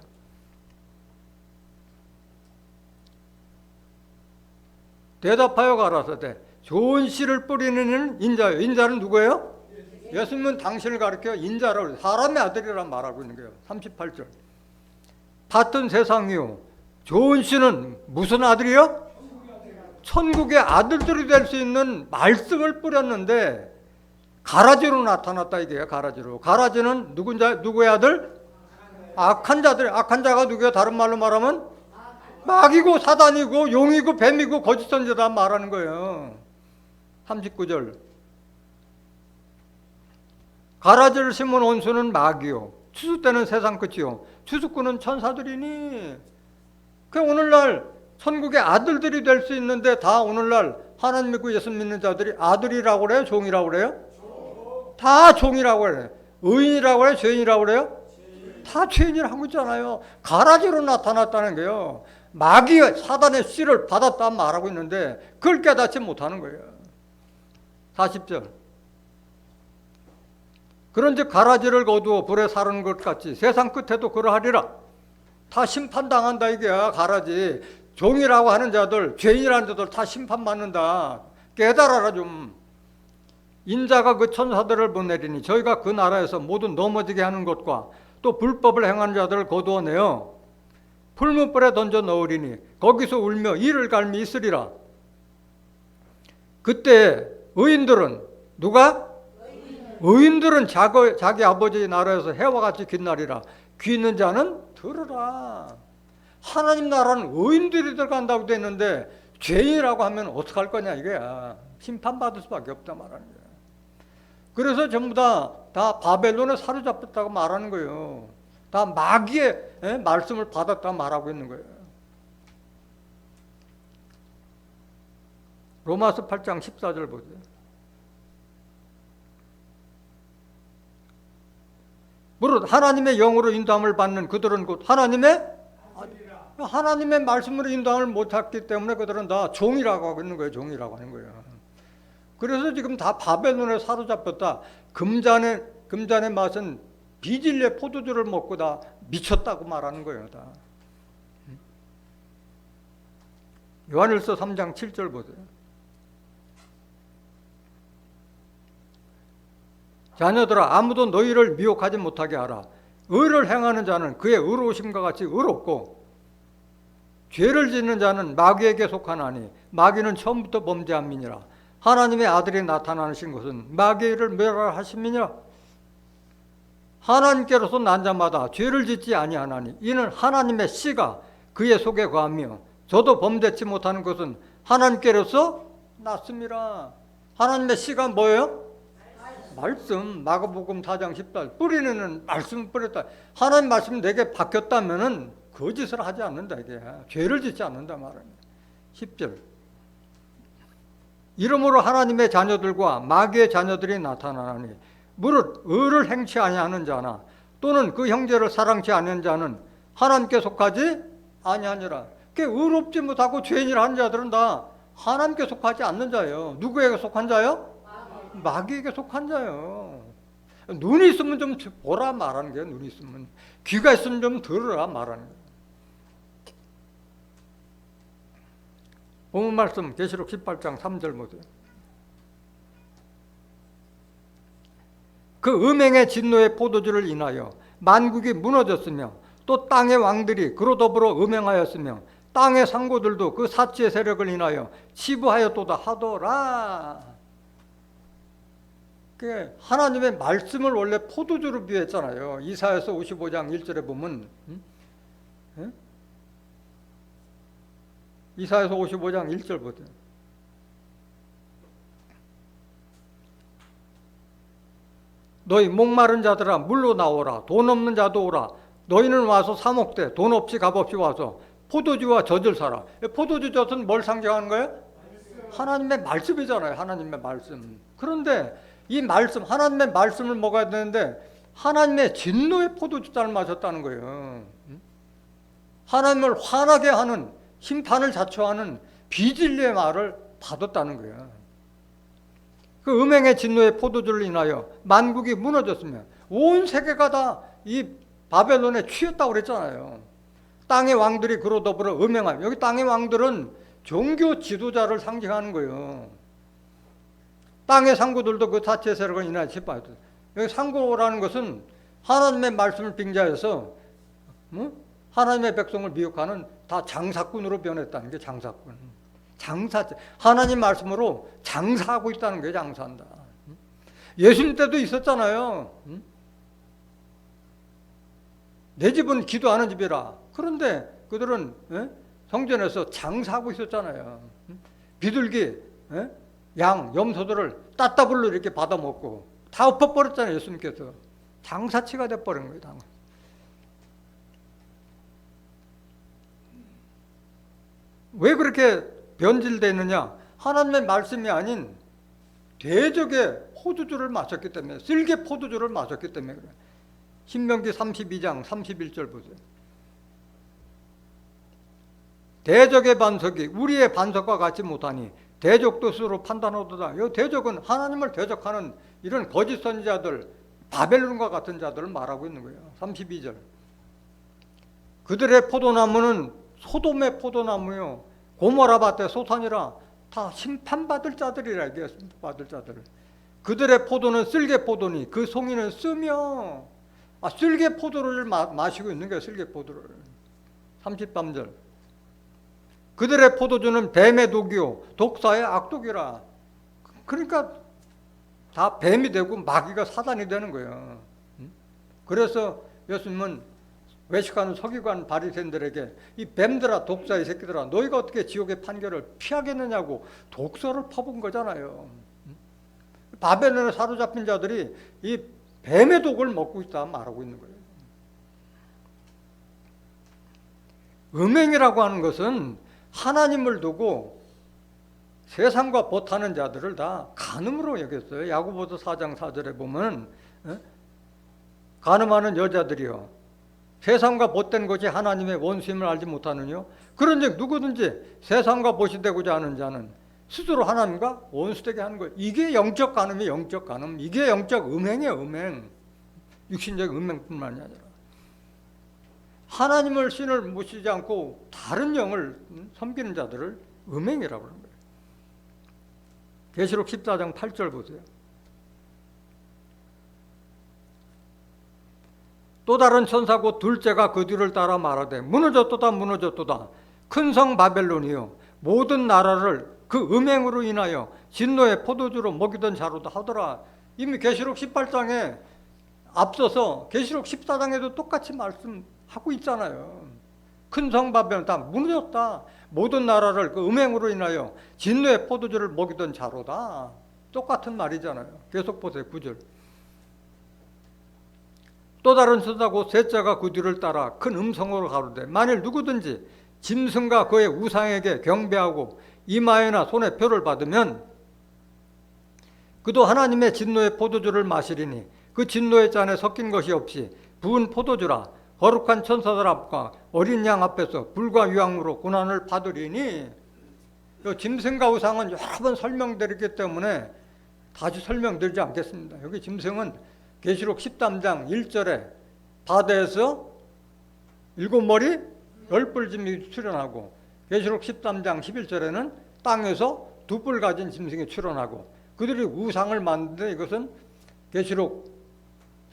대답하여 가라사대 좋은 씨를 뿌리는 이는 인자요. 인자는 누구예요? 예수님은 당신을 가리켜 인자라고 사람의 아들이란 말하고 있는 거예요. 38절. 같은 세상이요. 좋은 씨는 무슨 아들이요? 천국의 아들들이 될 수 있는 말씀을 뿌렸는데 가라지로 나타났다 이게요. 가라지로. 가라지는 누구의 아들? 악한 자들. 악한 자가 누구예요? 다른 말로 말하면 마귀고 사단이고 용이고 뱀이고 거짓 선지자 말하는 거예요. 39절. 가라지를 심은 원수는 마귀요. 추수 때는 세상 끝이요. 추수꾼은 천사들이니. 그 오늘날 천국의 아들들이 될 수 있는데 다 오늘날 하나님 믿고 예수 믿는 자들이 아들이라고 그래요? 종이라고 그래요? 다 종이라고 그래요. 의인이라고 그래요? 죄인이라고 그래요? 다 죄인이라고 있잖아요. 가라지로 나타났다는 거예요. 마귀 사단의 씨를 받았다 말하고 있는데 그걸 깨닫지 못하는 거예요. 40절. 그런즉 가라지를 거두어 불에 사르는 것 같이 세상 끝에도 그러하리라. 다 심판당한다 이게야. 가라지. 종이라고 하는 자들, 죄인이라는 자들 다 심판받는다. 깨달아라 좀. 인자가 그 천사들을 보내리니 저희가 그 나라에서 모두 넘어지게 하는 것과 또 불법을 행하는 자들을 거두어내어 풀무불에 던져 넣으리니 거기서 울며 이를 갈미 있으리라. 그때 의인들은 누가? 의인들은 자기 아버지의 나라에서 해와 같이 빛나리라. 귀 있는 자는 들으라. 하나님 나라는 의인들이 들어간다고 되어 있는데 죄인이라고 하면 어떡할 거냐 이거야. 심판받을 수밖에 없다 말하는 거야. 그래서 전부 다 바벨론에 사로잡혔다고 말하는 거예요. 다 마귀의 말씀을 받았다 말하고 있는 거예요. 로마서 8장 14절 보세요. 무릇 하나님의 영으로 인도함을 받는 그들은 곧 하나님의 말씀으로 인도함을 못했기 때문에 그들은 다 종이라고 하고 있는 거예요. 종이라고 하는 거예요. 그래서 지금 다 바벨론에 사로잡혔다. 금잔의 맛은 비질레 포도주를 먹고 다 미쳤다고 말하는 거예요. 다. 요한일서 3장 7절 보세요. 자녀들아 아무도 너희를 미혹하지 못하게 하라. 의를 행하는 자는 그의 의로우심과 같이 의롭고 죄를 짓는 자는 마귀에게 속하나니 마귀는 처음부터 범죄한 민이라. 하나님의 아들이 나타나신 것은 마귀를 멸하심이니라. 하나님께로서 난 자마다 죄를 짓지 아니하나니 이는 하나님의 씨가 그의 속에 거하며 저도 범죄치 못하는 것은 하나님께로서 났음이라. 하나님의 씨가 뭐예요? 말씀. 마가복음 4장 10절 뿌리는 말씀을 뿌렸다. 하나님 말씀이 내게 박혔다면은 거짓을 하지 않는다 이게. 죄를 짓지 않는다 말합니다. 10절. 이러므로 하나님의 자녀들과 마귀의 자녀들이 나타나니 무릇 의를 행치 아니하는 자나 또는 그 형제를 사랑치 않는 자는 하나님께 속하지 아니하니라. 그 의롭지 못하고 죄인이라 하는 자들은 다 하나님께 속하지 않는 자예요. 누구에게 속한 자요? 마귀에게 속한 자예요. 눈이 있으면 좀 보라 말하는 거예요. 눈이 있으면. 귀가 있으면 좀 들으라 말하는 거예요. 본문 말씀 계시록 18장 3절 보세요. 그 음행의 진노의 포도주를 인하여 만국이 무너졌으며 또 땅의 왕들이 그로 더불어 음행하였으며 땅의 상고들도 그 사치의 세력을 인하여 치부하였도다 하더라. 하나님의 말씀을 원래 포도주로 비유했잖아요. 이사야서 55장 1절에 보면 이사야서 55장 1절 보세요. 너희 목마른 자들아 물로 나오라. 돈 없는 자도 오라. 너희는 와서 사 먹되 돈 없이 값없이 와서 포도주와 젖을 사라. 포도주 젖은 뭘 상징하는 거예요? 하나님의 말씀이잖아요. 하나님의 말씀. 그런데 이 말씀, 하나님의 말씀을 먹어야 되는데 하나님의 진노의 포도주잔을 마셨다는 거예요. 하나님을 화나게 하는, 심판을 자초하는 비진리의 말을 받았다는 거예요. 그 음행의 진노의 포도주를 인하여 만국이 무너졌으며 온 세계가 다 이 바벨론에 취했다고 그랬잖아요. 땅의 왕들이 그로 더불어 음행하며, 여기 땅의 왕들은 종교 지도자를 상징하는 거예요. 땅의 상고들도 그 사치의 세력을 인하여 짓밟았다. 여기 상고라는 것은 하나님의 말씀을 빙자해서 하나님의 백성을 미혹하는 다 장사꾼으로 변했다는 게 장사꾼. 하나님 말씀으로 장사하고 있다는 게 장사한다. 예수님 때도 있었잖아요. 내 집은 기도하는 집이라. 그런데 그들은 성전에서 장사하고 있었잖아요. 비둘기, 양, 염소들을 따따블로 이렇게 받아먹고 다 엎어버렸잖아요. 예수님께서. 장사치가 돼버린 거예요. 왜 그렇게 변질되느냐? 하나님의 말씀이 아닌 대적의 포도주를 마셨기 때문에, 쓸개 포도주를 마셨기 때문에 그래요. 신명기 32장 31절 보세요. 대적의 반석이 우리의 반석과 같지 못하니 대적도 스스로 판단하도다. 이 대적은 하나님을 대적하는 이런 거짓 선지자들, 바벨론과 같은 자들을 말하고 있는 거예요. 32절. 그들의 포도나무는 소돔의 포도나무요, 고모라 밭의 소산이라. 다 심판받을 자들이라. 이게 심판받을 자들. 그들의 포도는 쓸개 포도니 그 송이는 쓰며. 쓸개 포도를 마시고 있는 거예요. 쓸개 포도를. 33절. 그들의 포도주는 뱀의 독이요 독사의 악독이라. 그러니까 다 뱀이 되고 마귀가 사단이 되는 거예요. 그래서 예수님은 외식하는 서기관 바리새인들에게 이 뱀들아 독사 이 새끼들아 너희가 어떻게 지옥의 판결을 피하겠느냐고 독서를 퍼본 거잖아요. 바벨론에 사로잡힌 자들이 이 뱀의 독을 먹고 있다 말하고 있는 거예요. 음행이라고 하는 것은 하나님을 두고 세상과 보타는 자들을 다 간음으로 여겼어요. 야고보서 4장 4절에 보면 간음하는 여자들이요 세상과 보탠 것이 하나님의 원수임을 알지 못하느뇨. 그런즉 누구든지 세상과 보시 되고자 하는 자는 스스로 하나님과 원수되게 하는 거예요. 이게 영적 간음이 영적 간음. 이게 영적 음행이에요. 음행. 육신적 음행뿐만이 아니라 하나님을 신을 모시지 않고 다른 영을 섬기는 자들을 음행이라고 하는 거예요. 계시록 14장 8절 보세요. 또 다른 천사 곧 둘째가 그 뒤를 따라 말하되 무너졌도다 무너졌도다 큰 성 바벨론이요 모든 나라를 그 음행으로 인하여 진노의 포도주로 먹이던 자로다 하더라. 이미 계시록 18장에 앞서서 계시록 14장에도 똑같이 말씀하고 있잖아요. 큰 성 바벨론 다 무너졌다. 모든 나라를 그 음행으로 인하여 진노의 포도주를 먹이던 자로다. 똑같은 말이잖아요. 계속 보세요. 9절. 또 다른 천사 곧 셋째가 그 뒤를 따라 큰 음성으로 가로되 만일 누구든지 짐승과 그의 우상에게 경배하고 이마에나 손에 표를 받으면 그도 하나님의 진노의 포도주를 마시리니 그 진노의 잔에 섞인 것이 없이 부은 포도주라 거룩한 천사들 앞과 어린 양 앞에서 불과 유황으로 고난을 받으리니. 짐승과 우상은 여러 번 설명드렸기 때문에 다시 설명드리지 않겠습니다. 여기 짐승은 계시록 13장 1절에 바다에서 7머리 10뿔짐이 출현하고 계시록 13장 11절에는 땅에서 2뿔 가진 짐승이 출현하고 그들이 우상을 만드는데 이것은 계시록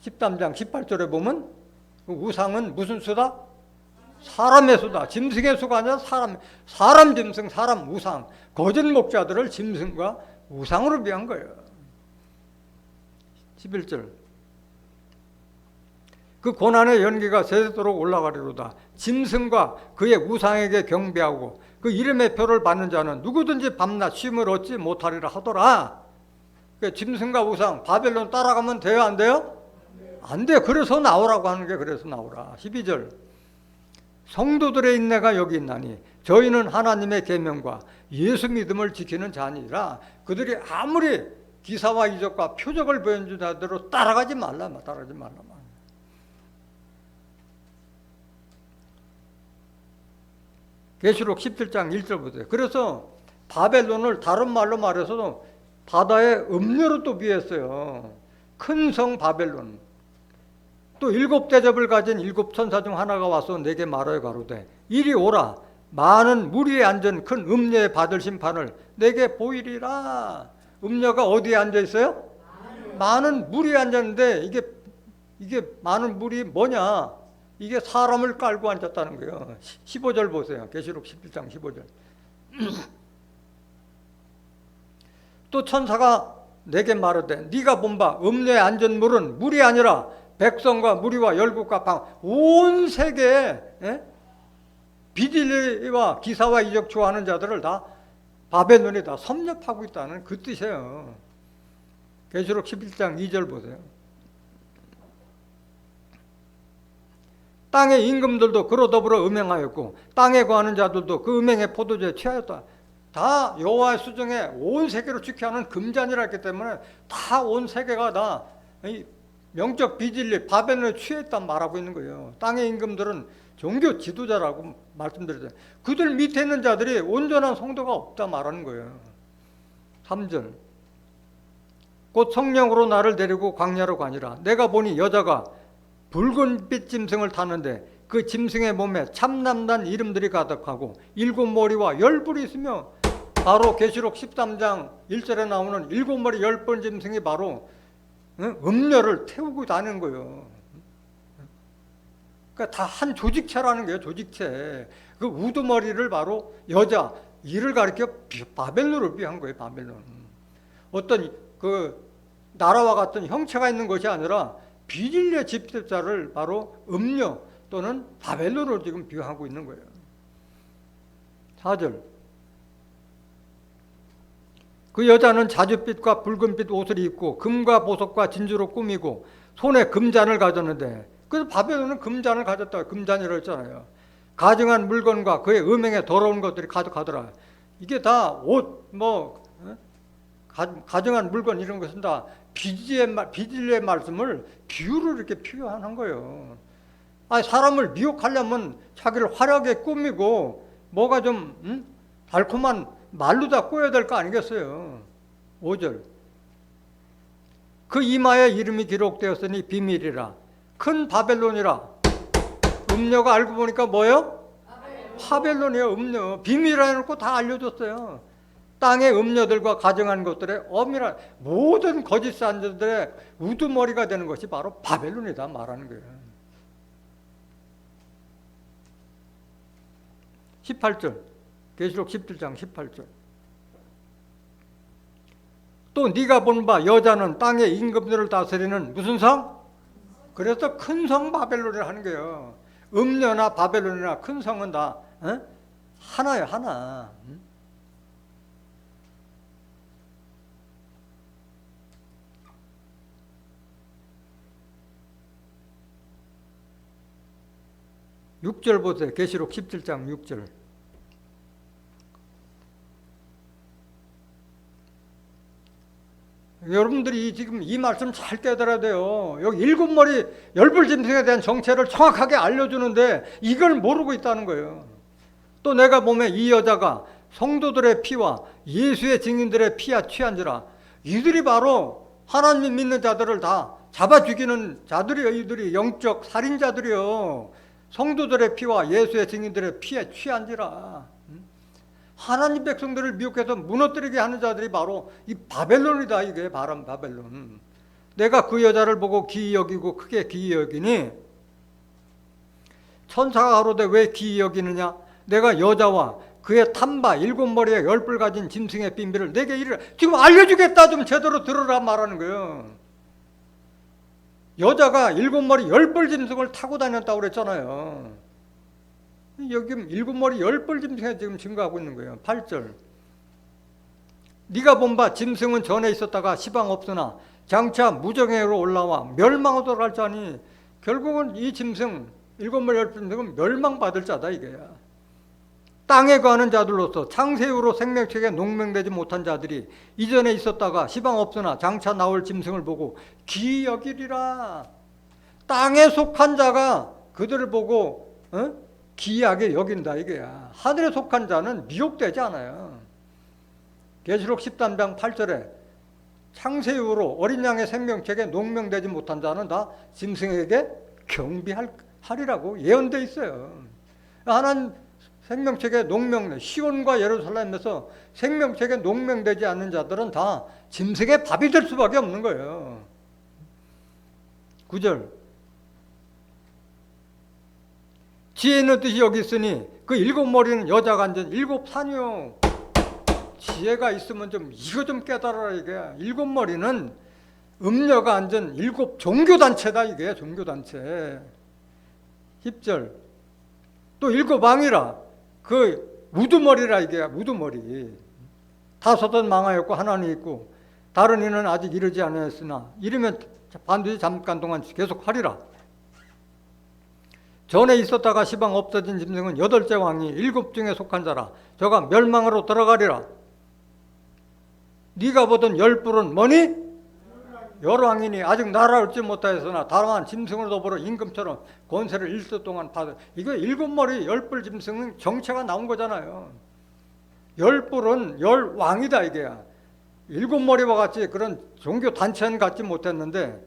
13장 18절에 보면 그 우상은 무슨 수다? 사람의 수다. 짐승의 수가 아니라 사람 짐승, 사람 우상. 거짓 목자들을 짐승과 우상으로 비한 거예요. 11절. 그 고난의 연기가 세세토록 올라가리로다. 짐승과 그의 우상에게 경배하고 그 이름의 표를 받는 자는 누구든지 밤낮 쉼을 얻지 못하리라 하더라. 그러니까 짐승과 우상, 바벨론 따라가면 돼요? 안 돼요? 안 돼요. 그래서 나오라고 하는 게 그래서 나오라. 12절. 성도들의 인내가 여기 있나니 저희는 하나님의 계명과 예수 믿음을 지키는 자니라. 그들이 아무리 기사와 이적과 표적을 보여준 자대로 따라가지 말라. 따라가지 말라. 계시록 17장 1절 보세요. 그래서 바벨론을 다른 말로 말해서도 바다의 음료로 또 비했어요. 큰 성 바벨론. 또 7대접을 가진 7천사 중 하나가 와서 내게 말하여 가로되 이리 오라. 많은 무리에 앉은 큰 음녀에 받을 심판을 내게 보이리라. 음녀가 어디에 앉아 있어요? 많은 무리에 앉았는데 이게 많은 무리 뭐냐? 이게 사람을 깔고 앉았다는 거예요. 15절 보세요. 계시록 11장 15절. 또 천사가 내게 말하되 네가 본 바 음녀에 앉은 물은 물이 아니라 백성과 무리와 열국과 방 온 세계에 비딜리와 기사와 이적 좋아하는 자들을 다 바벨론에 다 섭렵하고 있다는 그 뜻이에요. 계시록 11장 2절 보세요. 땅의 임금들도 그로 더불어 음행하였고 땅에 거하는 자들도 그 음행의 포도주에 취하였다. 다 여호와의 수정에 온 세계로 지켜하는 금잔이라 했기 때문에 다 온 세계가 다 영적 비진리 바벨론에 취했단 말하고 있는 거예요. 땅의 임금들은 종교 지도자라고 말씀드렸잖아요. 그들 밑에 있는 자들이 온전한 성도가 없다 말하는 거예요. 3절. 곧 성령으로 나를 데리고 광야로 가니라. 내가 보니 여자가 붉은빛 짐승을 타는데 그 짐승의 몸에 참남난 이름들이 가득하고 7머리와 10뿔이 있으며 바로 계시록 13장 1절에 나오는 7머리 10뿔 짐승이 바로 음녀를 태우고 다니는 거예요. 그러니까 다 한 조직체라는 거예요. 조직체. 그 우두머리를 바로 여자 이를 가리켜 바벨론으로 비한 거예요. 바벨론. 어떤 그 나라와 같은 형체가 있는 것이 아니라 비딜리의 집집자를 바로 음녀 또는 바벨론으로 지금 비유하고 있는 거예요. 4절. 그 여자는 자줏빛과 붉은빛 옷을 입고 금과 보석과 진주로 꾸미고 손에 금잔을 가졌는데, 그래서 바벨론은 금잔을 가졌다. 금잔이라고 했잖아요. 가증한 물건과 그의 음행에 더러운 것들이 가득하더라. 이게 다 옷, 가증한 물건 이런 것은 다 비질의 말씀을 비유로 이렇게 표현한 거예요. 아니, 사람을 미혹하려면 자기를 화려하게 꾸미고 뭐가 좀 달콤한 말로 다 꼬여야 될 거 아니겠어요. 5절. 그 이마에 이름이 기록되었으니 비밀이라. 큰 바벨론이라. 음녀가 알고 보니까 뭐예요? 바벨론이에요. 음녀. 비밀이라 해놓고 다 알려줬어요. 땅의 음녀들과 가증한 것들의 엄밀한 모든 거짓 산자들의 우두머리가 되는 것이 바로 바벨론이다 말하는 거예요. 18절. 계시록 17장 18절. 또 네가 본 바 여자는 땅의 임금들을 다스리는 무슨 성? 그래서 큰 성 바벨론이라 하는 거예요. 음녀나 바벨론이나 큰 성은 다 하나예요, 하나. 6절 보세요. 계시록 17장 6절. 여러분들이 지금 이 말씀 잘 깨달아야 돼요. 여기 일곱 머리 열불 짐승에 대한 정체를 정확하게 알려주는데 이걸 모르고 있다는 거예요. 또 내가 보면 이 여자가 성도들의 피와 예수의 증인들의 피와 취한지라. 이들이 바로 하나님 믿는 자들을 다 잡아 죽이는 자들이요. 이들이 영적 살인자들이요. 성도들의 피와 예수의 증인들의 피에 취한지라. 하나님 백성들을 미혹해서 무너뜨리게 하는 자들이 바로 이 바벨론이다. 이게 바람 바벨론. 내가 그 여자를 보고 기이 여기고 크게 기이 여기니, 천사가 가로되 왜 기이 여기느냐? 내가 여자와 그의 탐바 일곱 머리에 열뿔 가진 짐승의 비밀을 내게 이르라. 지금 알려주겠다. 좀 제대로 들으라 말하는 거예요. 여자가 일곱 머리 열뿔 짐승을 타고 다녔다고 그랬잖아요. 여기 일곱 머리 열뿔 짐승에 지금 증거하고 있는 거예요. 8절. 네가 본 바 짐승은 전에 있었다가 시방 없으나 장차 무정행으로 올라와 멸망하도록 할 자니, 결국은 이 짐승 일곱 머리 열뿔 짐승은 멸망받을 자다 이거야. 땅에 거하는 자들로서 창세 이후로 생명책에 농명되지 못한 자들이 이전에 있었다가 시방 없으나 장차 나올 짐승을 보고 기이 여기리라. 땅에 속한 자가 그들을 보고 기이하게 여긴다 이거야. 하늘에 속한 자는 미혹되지 않아요. 계시록 13장 8절에 창세 이후로 어린 양의 생명책에 농명되지 못한 자는 다 짐승에게 경비하리라고 예언되어 있어요. 하나님 생명책에 농명, 시온과 예루살렘에서 생명책에 농명되지 않는 자들은 다 짐승의 밥이 될 수밖에 없는 거예요. 9절. 지혜 있는 뜻이 여기 있으니 그 일곱 머리는 여자가 앉은 일곱 산이요. 지혜가 있으면 좀 이거 좀 깨달아라 이게. 일곱 머리는 음녀가 앉은 일곱 종교단체다 이게. 종교단체. 10절. 또 일곱 왕이라. 그 우두머리라 이게. 우두머리. 다섯은 망하였고 하나는 있고 다른 이는 아직 이르지 않았으나 이르면 반드시 잠깐 동안 계속 하리라. 전에 있었다가 시방 없어진 짐승은 여덟째 왕이 일곱 중에 속한 자라. 저가 멸망으로 들어가리라. 네가 보던 열뿔은 뭐니? 열왕이니 아직 나라를 얻지 못하였으나 다만 짐승으로 더불어 임금처럼 권세를 일수 동안 받아. 이거 일곱 머리 열뿔 짐승은 정체가 나온 거잖아요. 열뿔은 열왕이다 이게. 일곱 머리와 같이 그런 종교 단체는 갖지 못했는데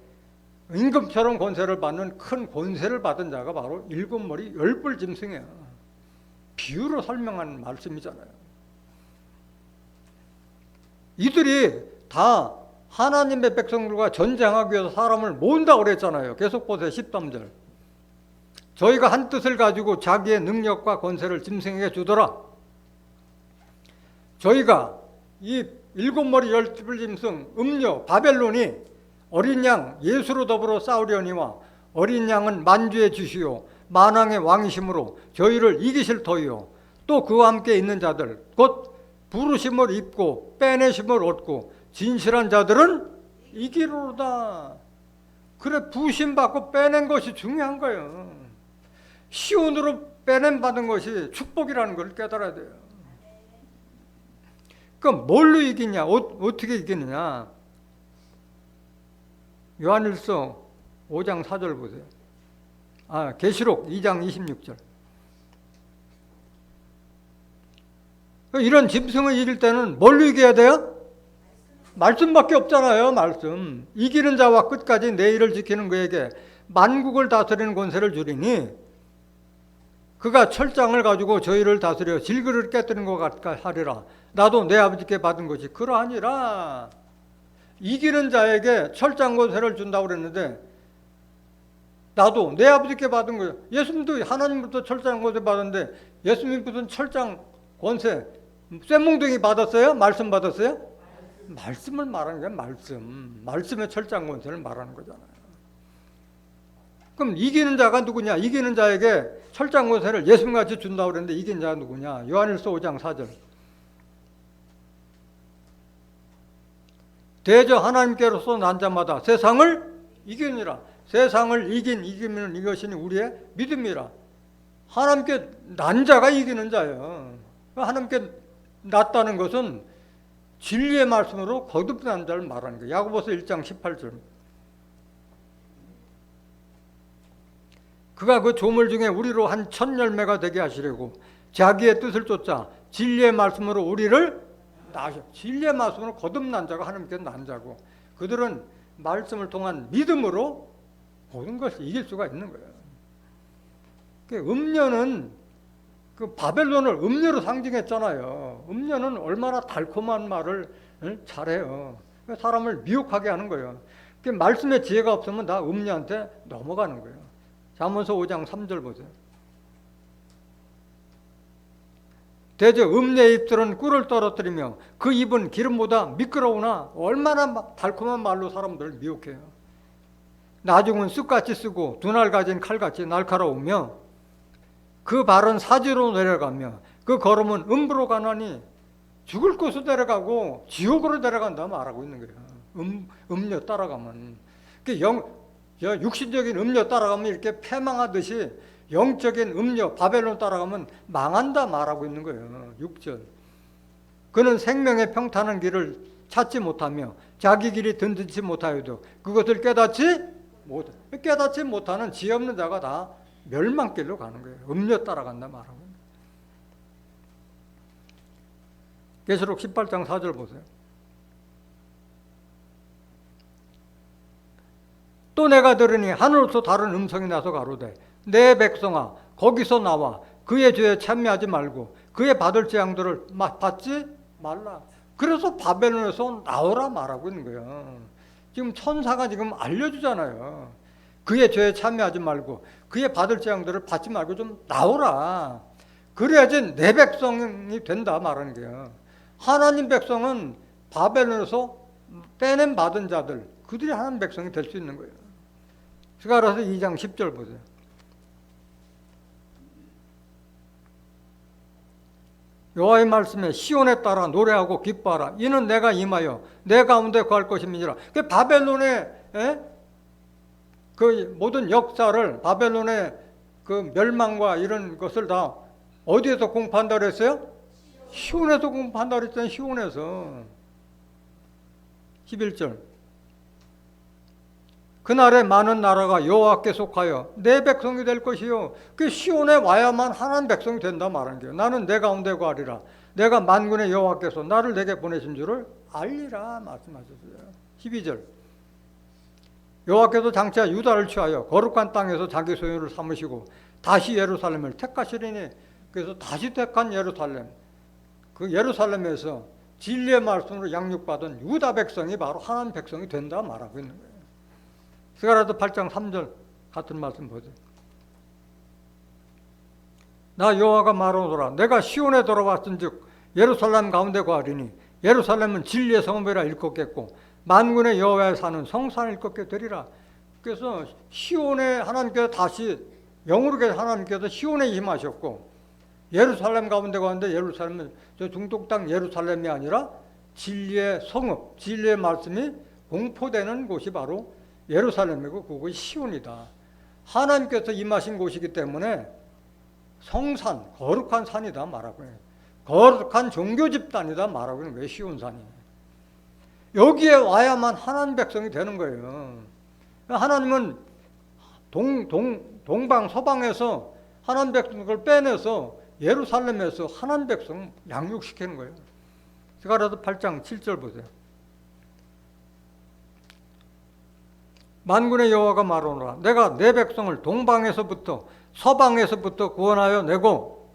임금처럼 권세를 받는 큰 권세를 받은 자가 바로 일곱 머리 열뿔 짐승이야. 비유로 설명한 말씀이잖아요. 이들이 다 하나님의 백성들과 전쟁하기 위해서 사람을 모은다고 그랬잖아요. 계속 보세요. 13절. 저희가 한 뜻을 가지고 자기의 능력과 권세를 짐승에게 주더라. 저희가 이 일곱 머리 열뿔 짐승 음녀 바벨론이 어린 양 예수로 더불어 싸우려니와 어린 양은 만주의 주시요 만왕의 왕이심으로 저희를 이기실 터이요 또 그와 함께 있는 자들 곧 부르심을 입고 빼내심을 얻고 진실한 자들은 이기로다. 그래, 부심받고 빼낸 것이 중요한 거예요. 시온으로 빼냄 받은 것이 축복이라는 걸 깨달아야 돼요. 그럼 뭘로 이기냐? 어떻게 이기느냐? 요한일서 5장 4절 보세요. 계시록 2장 26절. 이런 짐승을 이길 때는 뭘로 이겨야 돼요? 말씀밖에 없잖아요. 말씀. 이기는 자와 끝까지 내 일을 지키는 그에게 만국을 다스리는 권세를 주리니 그가 철장을 가지고 저희를 다스려 질그릇을 깨뜨린 것 같게 하리라. 나도 내 아버지께 받은 것이 그러하니라. 이기는 자에게 철장 권세를 준다고 그랬는데 나도 내 아버지께 받은 거예요. 예수님도 하나님부터 철장 권세 받았는데 예수님 무슨 철장 권세 쇠몽둥이 받았어요? 말씀 받았어요? 말씀을 말하는 거예요. 말씀의 철장 권세를 말하는 거잖아요. 그럼 이기는 자가 누구냐? 이기는 자에게 철장 권세를 예수님같이 준다고 그랬는데 이기는 자가 누구냐? 요한일서 5장 4절. 대저 하나님께로서 난 자마다 세상을 이기니라. 세상을 이기면 이것이니 우리의 믿음이라. 하나님께 난 자가 이기는 자예요. 하나님께 났다는 것은 진리의 말씀으로 거듭난 자를 말하는 거예요. 야고보서 1장 18절. 그가 그 조물 중에 우리로 한 1000열매가 되게 하시려고 자기의 뜻을 쫓아 진리의 말씀으로 우리를 낳으셨. 진리의 말씀으로 거듭난 자가 하나님께 난 자고 그들은 말씀을 통한 믿음으로 모든 것을 이길 수가 있는 거예요. 음료는 그 바벨론을 음료로 상징했잖아요. 음료는 얼마나 달콤한 말을 잘해요. 사람을 미혹하게 하는 거예요. 말씀의 지혜가 없으면 다 음료한테 넘어가는 거예요. 잠언서 5장 3절 보세요. 대저 음녀의 입술은 꿀을 떨어뜨리며 그 입은 기름보다 미끄러우나 얼마나 달콤한 말로 사람들을 미혹해요. 나중은 쑥같이 쓰고 두날 가진 칼같이 날카로우며 그 발은 사지로 내려가며 그 걸음은 음부로 가나니 죽을 곳으로 내려가고 지옥으로 내려간다 말하고 있는 거예요. 음료 따라가면. 육신적인 음료 따라가면 이렇게 패망하듯이 영적인 음료 바벨론 따라가면 망한다 말하고 있는 거예요. 6절. 그는 생명의 평탄한 길을 찾지 못하며 자기 길이 든든치 못하여도 그것을 깨닫지 못하는 지혜 없는 자가 다 멸망길로 가는 거예요. 음료 따라간다 말하고. 계시록 18장 4절 보세요. 또 내가 들으니 하늘로서 다른 음성이 나서 가로되 내 백성아 거기서 나와 그의 죄에 참여하지 말고 그의 받을 재앙들을 받지 말라. 그래서 바벨론에서 나오라 말하고 있는 거예요. 지금 천사가 지금 알려주잖아요. 그의 죄에 참여하지 말고 그의 받을 재앙들을 받지 말고 좀 나오라. 그래야지 내 백성이 된다 말하는 거예요. 하나님 백성은 바벨론에서 빼냄 받은 자들 그들이 하나님 백성이 될 수 있는 거예요. 스가랴서 2장 10절 보세요. 여호와의 말씀에 시온에 따라 노래하고 기뻐하라. 이는 내가 임하여 내 가운데 거할 것임이니라. 그 바벨론의 그 모든 역사를 바벨론의 그 멸망과 이런 것을 다 어디에서 공부한다고 했어요? 시온에서 공부한다고 했잖아요. 시온에서. 11절. 그날에 많은 나라가 여호와께 속하여 내 백성이 될 것이요. 그 시온에 와야만 하나님 백성이 된다 말하는 거예요. 나는 내 가운데 거하리라. 내가 만군의 여호와께서 나를 내게 보내신 줄을 알리라 말씀하셨어요. 12절. 여호와께서 장차 유다를 취하여 거룩한 땅에서 자기 소유를 삼으시고 다시 예루살렘을 택하시리니. 그래서 다시 택한 예루살렘, 그 예루살렘에서 진리의 말씀으로 양육받은 유다 백성이 바로 하나님 백성이 된다 말하고 있는 거예요. 스가랴서 8장 3절 같은 말씀 보세요. 나 여호와가 말하노라. 내가 시온에 돌아왔은즉 예루살렘 가운데 거하리니 예루살렘은 진리의 성읍이라 일컫겠고 만군의 여호와에 사는 성산을 일컫게 되리라. 그래서 시온에 하나님께서 다시 영으로 계신 하나님께서 시온에 임하셨고 예루살렘 가운데 가는데 예루살렘은 저 중동 땅 예루살렘이 아니라 진리의 성읍, 진리의 말씀이 공포되는 곳이 바로 예루살렘이고 그곳이 시온이다. 하나님께서 임하신 곳이기 때문에 성산, 거룩한 산이다 말하고 있는 거예요. 거룩한 종교 집단이다 말하고 있는 거예요. 시온산이. 여기에 와야만 하나님 백성이 되는 거예요. 하나님은 동방 서방에서 하나님 백성을 빼내서 예루살렘에서 하나님 백성 양육시키는 거예요. 스가랴서 8장 7절 보세요. 만군의 여호와가 말하노라. 내가 내 백성을 동방에서부터 서방에서부터 구원하여 내고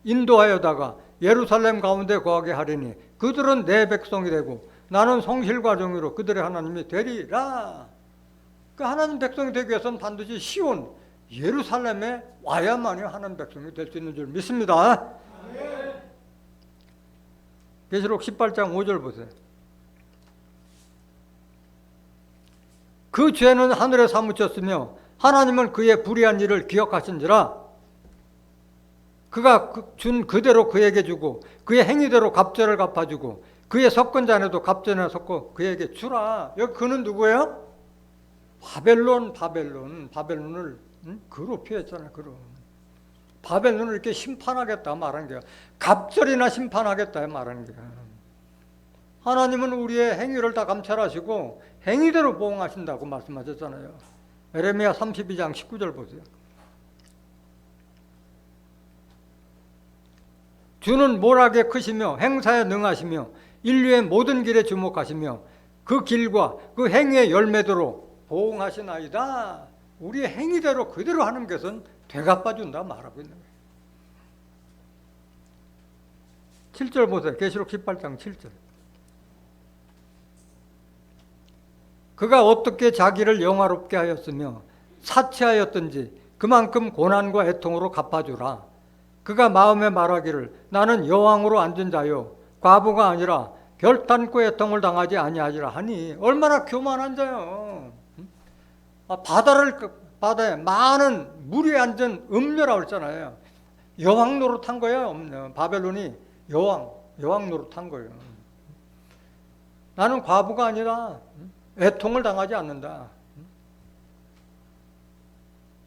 인도하여다가 예루살렘 가운데 거하게 하리니 그들은 내 백성이 되고 나는 성실과 정의로 그들의 하나님이 되리라. 그 하나님 백성이 되기 위해서는 반드시 시온 예루살렘에 와야만이 하나님 백성이 될 수 있는 줄 믿습니다. 계시록 18장 5절 보세요. 그 죄는 하늘에 사무쳤으며 하나님은 그의 불의한 일을 기억하신지라. 그가 준 그대로 그에게 주고 그의 행위대로 갑절을 갚아주고 그의 섞은 잔에도 갑절을 섞고 그에게 주라. 여기 그는 누구예요? 바벨론을 그로 피했잖아요. 그로. 바벨론을 이렇게 심판하겠다 말하는 거야. 갑절이나 심판하겠다 말하는 거야. 하나님은 우리의 행위를 다 감찰하시고 행위대로 보응하신다고 말씀하셨잖아요. 에레미야 32장 19절 보세요. 주는 모락에 크시며 행사에 능하시며 인류의 모든 길에 주목하시며 그 길과 그 행위의 열매대로 보응하시나이다. 우리의 행위대로 그대로 하는 것은 되갚아준다 말하고 있는 거예요. 7절 보세요. 계시록 18장 7절. 그가 어떻게 자기를 영화롭게 하였으며 사치하였든지 그만큼 고난과 애통으로 갚아주라. 그가 마음에 말하기를 나는 여왕으로 앉은 자요 과부가 아니라 결단코 애통을 당하지 아니하리라 하니 얼마나 교만한 자요. 바다에 많은 물이 앉은 음녀라고 했잖아요. 여왕 노릇한 거예요. 바벨론이 여왕 노릇한 거예요. 나는 과부가 아니라 애통을 당하지 않는다.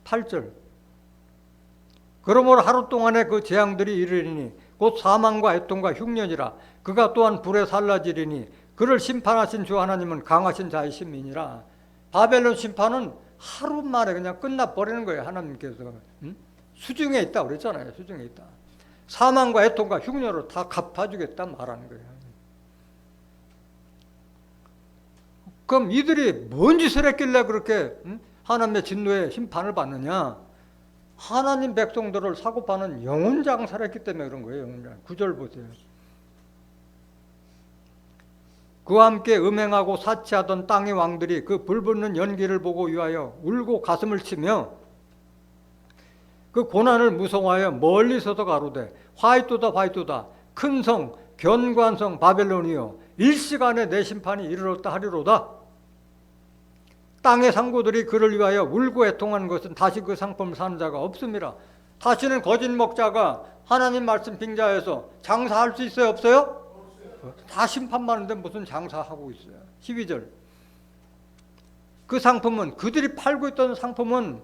8절. 그러므로 하루 동안에 그 재앙들이 이르리니 곧 사망과 애통과 흉년이라. 그가 또한 불에 살라지리니 그를 심판하신 주 하나님은 강하신 자이심이니라. 바벨론 심판은 하루 만에 그냥 끝나버리는 거예요. 하나님께서. 수중에 있다 그랬잖아요. 수중에 있다. 사망과 애통과 흉년으로 다 갚아주겠다 말하는 거예요. 그럼 이들이 뭔 짓을 했길래 그렇게 하나님의 진노의 심판을 받느냐? 하나님 백성들을 사고파는 영혼 장사를 했기 때문에 그런 거예요. 9절 보세요. 그와 함께 음행하고 사치하던 땅의 왕들이 그 불붙는 연기를 보고 위하여 울고 가슴을 치며 그 고난을 무서워하여 멀리서도 가로되 화이토다 큰 성 견고한 바벨론이여 일시간에 내 심판이 이르렀다 하리로다. 땅의 상고들이 그를 위하여 울고 애통하는 것은 다시 그 상품을 사는 자가 없음이라. 다시는 거짓 먹자가 하나님 말씀 빙자해서 장사할 수 있어요? 없어요? 다 심판받는데 무슨 장사하고 있어요. 12절. 그 상품은 그들이 팔고 있던 상품은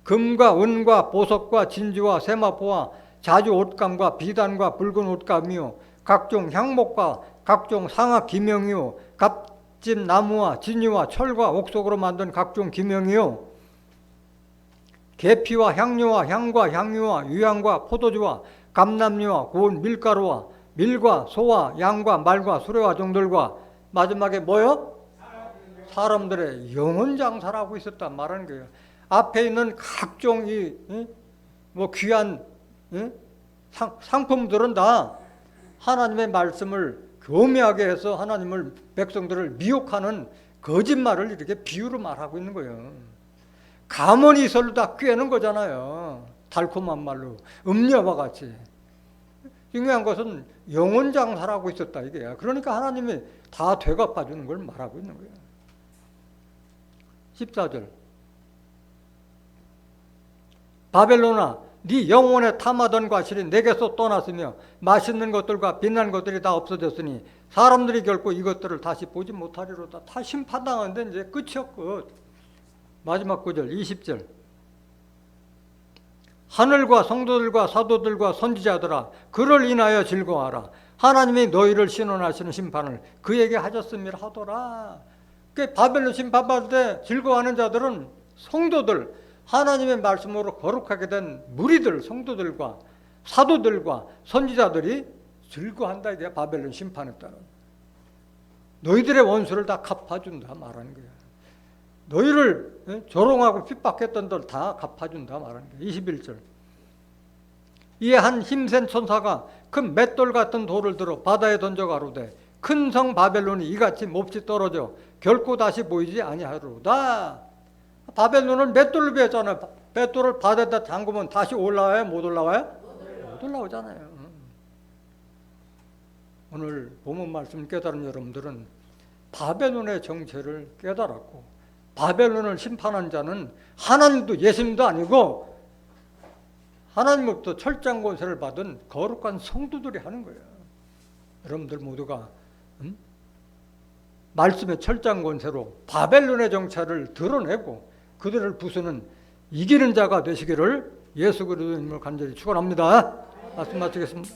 금과 은과 보석과 진주와 세마포와 자주 옷감과 비단과 붉은 옷감이요 각종 향목과 각종 상악 기명이요 값집 나무와 진유와 철과 옥석으로 만든 각종 기명이요 계피와 향료와 향과 향유와 유향과 포도주와 감람류와 고운 밀가루와 밀과 소와 양과 말과 수레와 종들과 마지막에 뭐요? 사람들의 영혼 장사를 하고 있었다 말하는 거예요. 앞에 있는 각종 귀한 상품들은 다 하나님의 말씀을 교묘하게 해서 하나님을 백성들을 미혹하는 거짓말을 이렇게 비유로 말하고 있는 거예요. 가만히 있어도 다 꿰는 거잖아요. 달콤한 말로 음녀와 같이. 중요한 것은 영혼 장사를 하고 있었다 이게야. 그러니까 하나님이 다 되갚아 주는 걸 말하고 있는 거예요. 14절. 바벨론아, 네 영혼에 탐하던 과실이 내게서 떠났으며 맛있는 것들과 빛난 것들이 다 없어졌으니 사람들이 결코 이것들을 다시 보지 못하리로다. 다 심판당하는데 이제 끝이야, 끝. 마지막 구절 20절. 하늘과 성도들과 사도들과 선지자들아, 그를 인하여 즐거워하라. 하나님이 너희를 신원하시는 심판을 그에게 하셨음이라 하더라. 그 바벨론 심판받을 때 즐거워하는 자들은 성도들, 하나님의 말씀으로 거룩하게 된 무리들, 성도들과 사도들과 선지자들이 즐거워한다. 이게 바벨론 심판에 따른. 너희들의 원수를 다 갚아준다 말하는 거야. 너희를 조롱하고 핍박했던 들 다 갚아준다 말하는 거야. 21절. 이에 한 힘센 천사가 큰 맷돌 같은 돌을 들어 바다에 던져 가로되 큰 성 바벨론이 이같이 몹시 떨어져 결코 다시 보이지 아니하리로다. 바벨론을 맷돌로 베었잖아요. 맷돌을 바다에다 담그면 다시 올라와요? 못 올라와요? 못 올라오잖아요. 오늘 본문 말씀 깨달은 여러분들은 바벨론의 정체를 깨달았고, 바벨론을 심판한 자는 하나님도 예수님도 아니고 하나님으로부터 철장 권세를 받은 거룩한 성도들이 하는 거예요. 여러분들 모두가 말씀의 철장 권세로 바벨론의 정체를 드러내고 그들을 부수는 이기는 자가 되시기를 예수 그리스도 이름으로 간절히 축원합니다. 말씀 마치겠습니다.